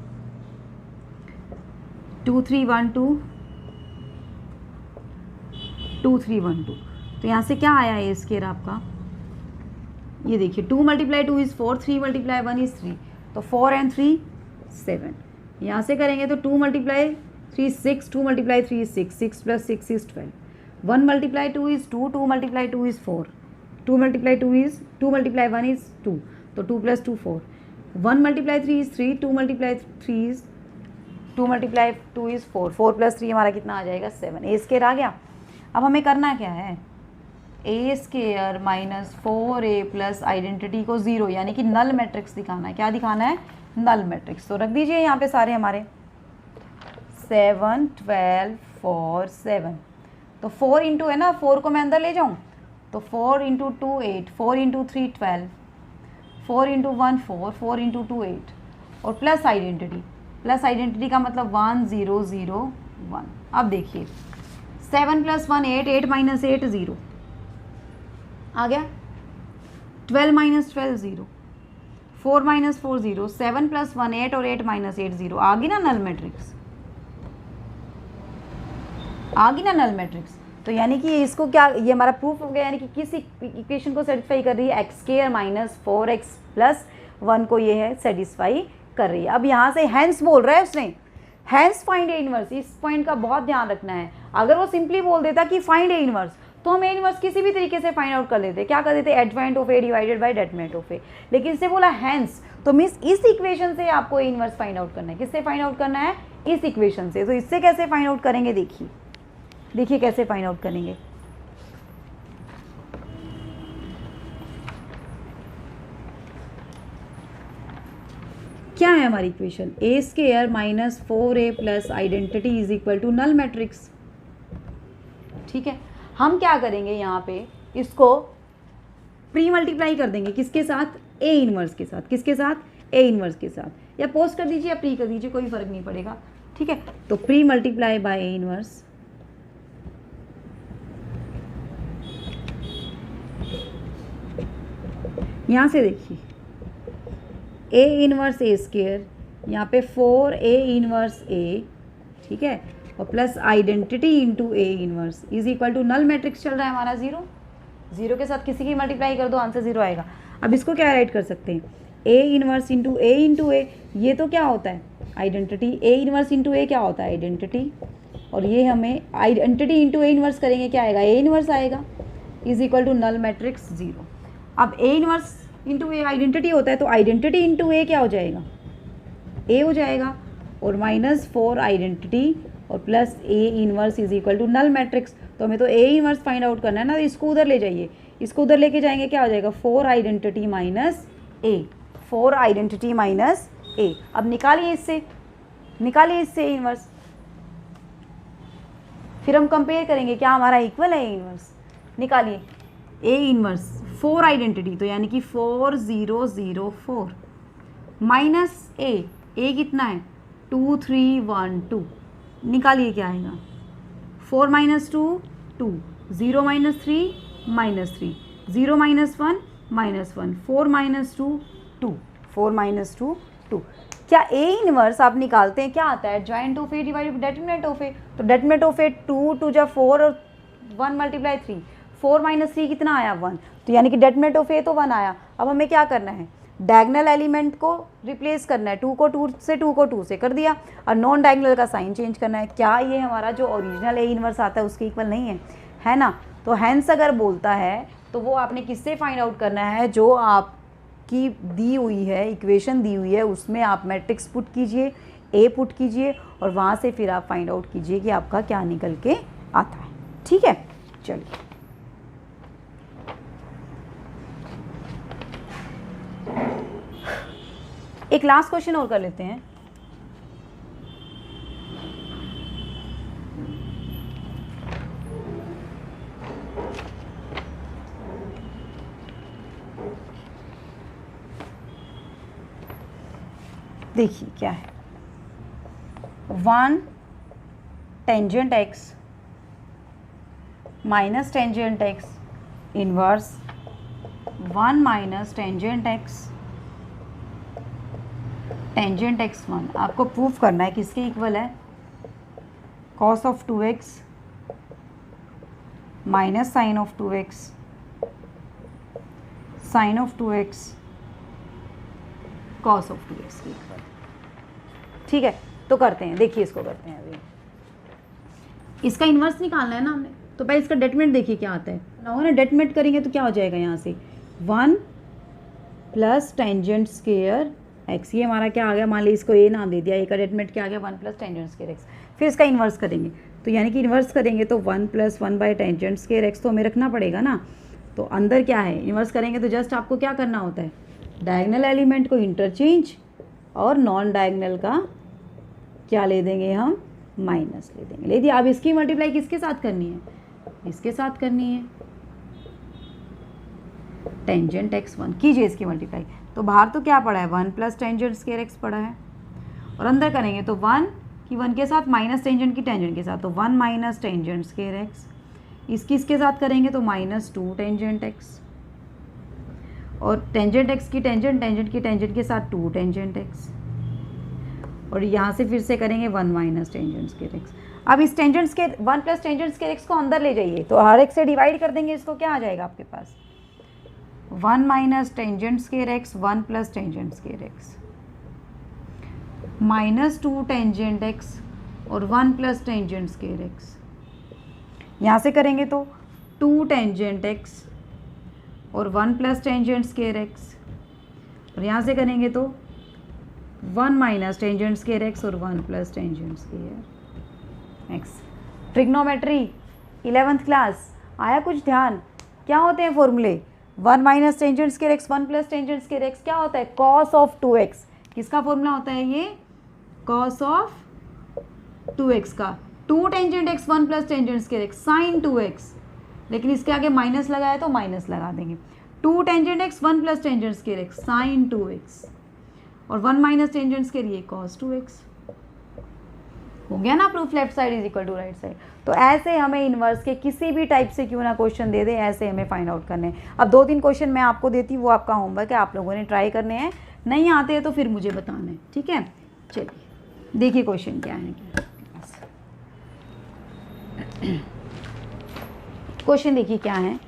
2 3 1 2 2 3 1 2। तो यहाँ से क्या आया a स्क्वायर आपका, ये देखिए 2 × 2 इज़ 4, 3 × 1 इज़ 3, तो 4 and 3 7। यहाँ से करेंगे तो 2 × 3 6, 2 × 3 is 6, 6 + 6 is 12, 1 × 2 is 2, 2 × 2 is 4, 2 × 1 is 2, तो 2 + 2 4, 1 × 3 is 3, 2 × 2 is 4, 4 + 3 हमारा कितना आ जाएगा 7, ए स्क्वायर आ गया। अब हमें करना क्या है, A square minus 4a plus identity को 0 यानी कि नल मैट्रिक्स दिखाना है, क्या दिखाना है, नल मैट्रिक्स। तो रख दीजिए यहाँ पे सारे हमारे 7 12 4 7, तो 4 इंटू है ना, 4 को मैं अंदर ले जाऊँ तो 4 × 2 8, 4 × 3 12, 4 × 1 4, 4 × 2 8, और प्लस आइडेंटिटी, प्लस आइडेंटिटी का मतलब 1 0 0 1। अब देखिए 7 + 1 8, 8 - 8 0 आ गया, 12 - 12 0, 4 - 4 0, 7 + 1 8 और 8 - 8 0, आ गई ना नल मैट्रिक्स, आ गई ना नल मैट्रिक्स। तो यानी कि इसको क्या, ये हमारा प्रूफ हो गया, यानी कि किस इक्वेशन को सेटिस्फाई कर रही है, x² - 4x + 1 को ये है सेटिस्फाई कर रही है। अब यहाँ से हैंस बोल रहा है उसने, हैंस फाइंड ए इनवर्स, इस पॉइंट का बहुत ध्यान रखना है। अगर वो सिंपली बोल देता कि फाइंड ए इनवर्स, तो हम ए इनवर्स किसी भी तरीके से फाइंड आउट कर लेते, क्या कर देते, adjoint of A divided by determinant of A. लेकिन इससे बोला हैंस, तो मीन्स इस इक्वेशन से आपको ए इनवर्स फाइंड आउट करना है। किससे फाइंड आउट करना है, इस इक्वेशन से। तो इससे कैसे फाइंड आउट करेंगे, देखिए देखिए कैसे फाइंड आउट करेंगे। क्या है हमारी equation, a² - 4a plus identity is equal to null matrix, ठीक है। हम क्या करेंगे, यहाँ पे इसको प्री मल्टीप्लाई कर देंगे, किसके साथ, ए इनवर्स के साथ, किसके साथ, ए इनवर्स के साथ, या पोस्ट कर दीजिए या प्री कर दीजिए, कोई फर्क नहीं पड़ेगा, ठीक है। तो pre multiply by A inverse, यहाँ से देखिए ए इनवर्स ए स्क्वायर, यहाँ पे 4a इनवर्स a, ठीक है, और plus identity into A inverse is equal to null matrix चल रहा है हमारा 0, 0 के साथ किसी की मल्टीप्लाई कर दो, आंसर 0 आएगा। अब इसको क्या राइट कर सकते हैं, ए इनवर्स इंटू ए, ये तो क्या होता है आइडेंटिटी, ए इनवर्स इंटू ए क्या होता है आइडेंटिटी, और ये हमें आइडेंटिटी इंटू ए इनवर्स करेंगे, क्या आएगा, ए इनवर्स आएगा, is equal to null matrix 0। अब A inverse into A identity होता है, तो आइडेंटिटी इंटू ए क्या हो जाएगा, ए हो जाएगा, और -4 आइडेंटिटी और plus A inverse is equal to null matrix. तो हमें तो ए इनवर्स फाइंड आउट करना है ना, इसको उधर ले जाइए, इसको उधर लेके जाएंगे, क्या हो जाएगा, 4 आइडेंटिटी माइनस ए, 4 आइडेंटिटी माइनस ए। अब निकालिए इससे, निकालिए इससे ए इनवर्स, फिर हम कंपेयर करेंगे क्या हमारा इक्वल है ए इनवर्स। निकालिए ए इनवर्स 4 आइडेंटिटी, तो यानी कि 4 0 0 4 माइनस ए कितना है 2 3 1 2, निकालिए क्या आएगा, 4 - 2 2, 0 - 3 -3, 0 - 1 -1, 4 - 2 2, 4 - 2 2। क्या ए इनवर्स आप निकालते हैं, क्या आता है, joint of A divided by determinant of A. तो डेटर्मिनेंट ऑफ ए 2 2 जा 4 और 1 × 3, 4 - 3 कितना आया 1, तो यानी कि डेटर्मिनेंट ऑफ ए तो 1 आया। अब हमें क्या करना है, डायगोनल एलिमेंट को रिप्लेस करना है, 2 को 2 से 2 को 2 से कर दिया, और नॉन डायगोनल का साइन चेंज करना है। क्या ये हमारा जो ओरिजिनल ए इनवर्स आता है उसके इक्वल नहीं है, है ना। तो हैंस अगर बोलता है तो वो आपने किससे फाइंड आउट करना है, जो आपकी दी हुई है इक्वेशन दी हुई है उसमें आप मैट्रिक्स पुट कीजिए, ए पुट कीजिए और वहाँ से फिर आप फाइंड आउट कीजिए कि आपका क्या निकल के आता है। ठीक है, चलिए एक लास्ट क्वेश्चन और कर लेते हैं। देखिए क्या है, 1 tangent x minus tangent x inverse 1 minus tangent x tangent x 1। आपको प्रूफ करना है किसके इक्वल है, cos of 2x minus sine of 2x sine of 2x cos of 2x के इक्वल। ठीक है, तो करते हैं, देखिए इसको करते हैं। अभी इसका इन्वर्स निकालना है ना हमने, तो पहले इसका डेटमेंट देखिए क्या आता है ना, हो ना। डेटमेंट करेंगे तो क्या हो जाएगा यहाँ से 1 प्लस टेंजेंट स्क्वायर एक्स, ये हमारा क्या आ गया, मान लीजिए इसको ए नाम दे दिया, ए का डेटमेंट क्या आ गया 1 प्लस टेंजेंट स्क्वायर एक्स। फिर इसका इन्वर्स करेंगे तो यानी कि इन्वर्स करेंगे तो 1 plus 1 by tangent square x तो हमें रखना पड़ेगा ना। तो अंदर क्या है, इन्वर्स करेंगे तो जस्ट आपको क्या करना होता है, डायगनल एलिमेंट को इंटरचेंज और नॉन डायगनल का क्या ले देंगे हम, माइनस ले देंगे। ले दिया। अब इसकी मल्टीप्लाई किसके साथ करनी है, इसके साथ करनी है, टेंजेंट एक्स 1 कीजिए इसकी मल्टीप्लाई। तो बाहर तो क्या पड़ा है 1 प्लस टेंजेंट स्क्वायर एक्स पड़ा है, और अंदर करेंगे तो 1 की 1 के साथ माइनस टेंजेंट की टेंजेंट के साथ, तो 1 माइनस टेंजेंट स्क्वायर एक्स। इसके साथ करेंगे तो -2 टेंजेंट एक्स, और टेंजेंट एक्स की टेंजेंट की टेंजेंट के साथ 2 टेंजेंट एक्स, और यहाँ से फिर से करेंगे 1 माइनस टेंजेंट स्क्वायर एक्स। अब इस tangent square 1 plus tangent square x को अंदर ले जाइए, तो हर एक से डिवाइड कर देंगे इसको, क्या आ जाएगा आपके पास 1 minus tangent square x 1 plus tangent square x -2 tangent x और 1 प्लस टेंजेंट स्क्वायर एक्स। यहाँ से करेंगे तो 2 टेंजेंट एक्स और 1 प्लस टेंजेंट स्क्वायर एक्स, और यहाँ से करेंगे तो 1 माइनस टेंजेंट स्क्वायर एक्स और 1 plus tangent square x. Trigonometry 11th class आया कुछ ध्यान, क्या होते हैं फॉर्मूले, 1 minus tangent square x 1 plus tangent square x क्या होता है, कॉस ऑफ 2x। किसका फॉर्मूला होता है ये, कॉस ऑफ 2x का, 2 tangent x 1 plus tangent square x sine 2x, लेकिन इसके आगे माइनस लगाया तो माइनस लगा देंगे। 2 tangent x 1 plus tangent square x sine 2x, और 1 माइनस टेंजेंट स्क्वायर ये कॉस 2x। हो गया ना proof, left side is equal to right side. तो ऐसे हमें इन्वर्स के किसी भी टाइप से क्यों ना क्वेश्चन दे दे, ऐसे हमें फाइंड आउट करने हैं। अब 2-3 क्वेश्चन मैं आपको देती हूँ, वो आपका होमवर्क है, आप लोगों ने ट्राई करने हैं, नहीं आते हैं तो फिर मुझे बताना है। ठीक है, चलिए देखिए क्वेश्चन क्या है। क्वेश्चन देखिए क्या है,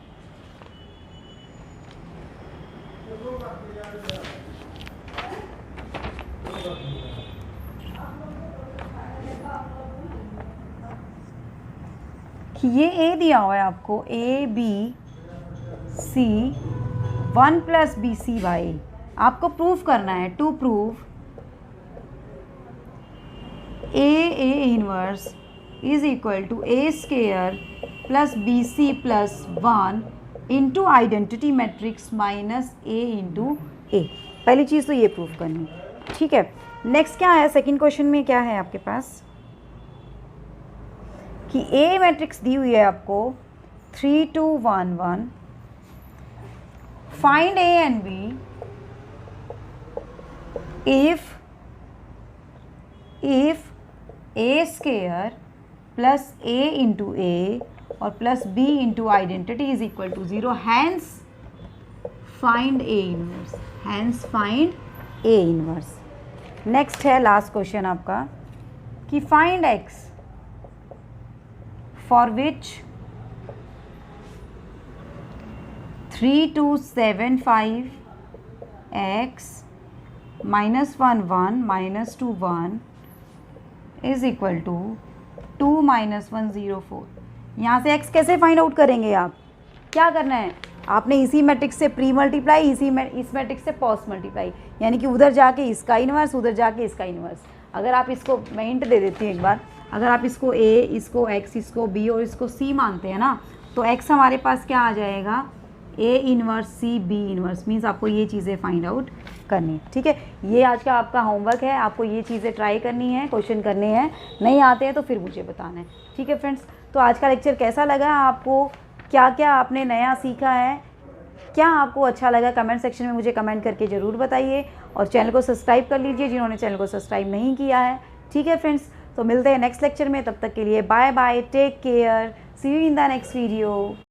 कि ये ए दिया हुआ है आपको, A B C 1 plus B C by, आपको प्रूफ करना है, to prove A inverse is equal to A square plus B C plus 1 into identity matrix minus A into A. पहली चीज़ तो ये प्रूफ करनी है। ठीक है, नेक्स्ट क्या है, सेकंड क्वेश्चन में क्या है आपके पास कि ए मैट्रिक्स दी हुई है आपको 3 2 1 1, find A and B if A square plus A into A और plus B into identity is equal to 0, hence find A inverse, hence find A inverse. Next है लास्ट क्वेश्चन आपका कि find x for which 3275 x minus 1 1 minus 2 1 is equal to 2 minus 1 0 4। यहाँ से x कैसे find out करेंगे आप? क्या करना है आपने, इसी मैट्रिक्स से प्री मल्टीप्लाई, इस मैट्रिक्स से पोस्ट मल्टीप्लाई, यानी कि उधर जाके इसका इन्वर्स, उधर जाके इसका इन्वर्स। अगर आप इसको, मैं हिंट दे देती हूँ एक बार, अगर आप इसको a, इसको x, इसको b और इसको c मानते हैं ना, तो x हमारे पास क्या आ जाएगा, a inverse c b inverse, means आपको ये चीज़ें फाइंड आउट करनी है। ठीक है, ये आज का आपका होमवर्क है, आपको ये चीज़ें ट्राई करनी है, क्वेश्चन करने हैं, नहीं आते हैं तो फिर मुझे बताना है। ठीक है फ्रेंड्स, तो आज का लेक्चर कैसा लगा आपको, क्या क्या आपने नया सीखा है, क्या आपको अच्छा लगा, कमेंट सेक्शन में मुझे कमेंट करके ज़रूर बताइए, और चैनल को सब्सक्राइब कर लीजिए जिन्होंने चैनल को सब्सक्राइब नहीं किया है। ठीक है फ्रेंड्स, तो मिलते हैं नेक्स्ट लेक्चर में, तब तक के लिए bye bye, take care, see you in the next video.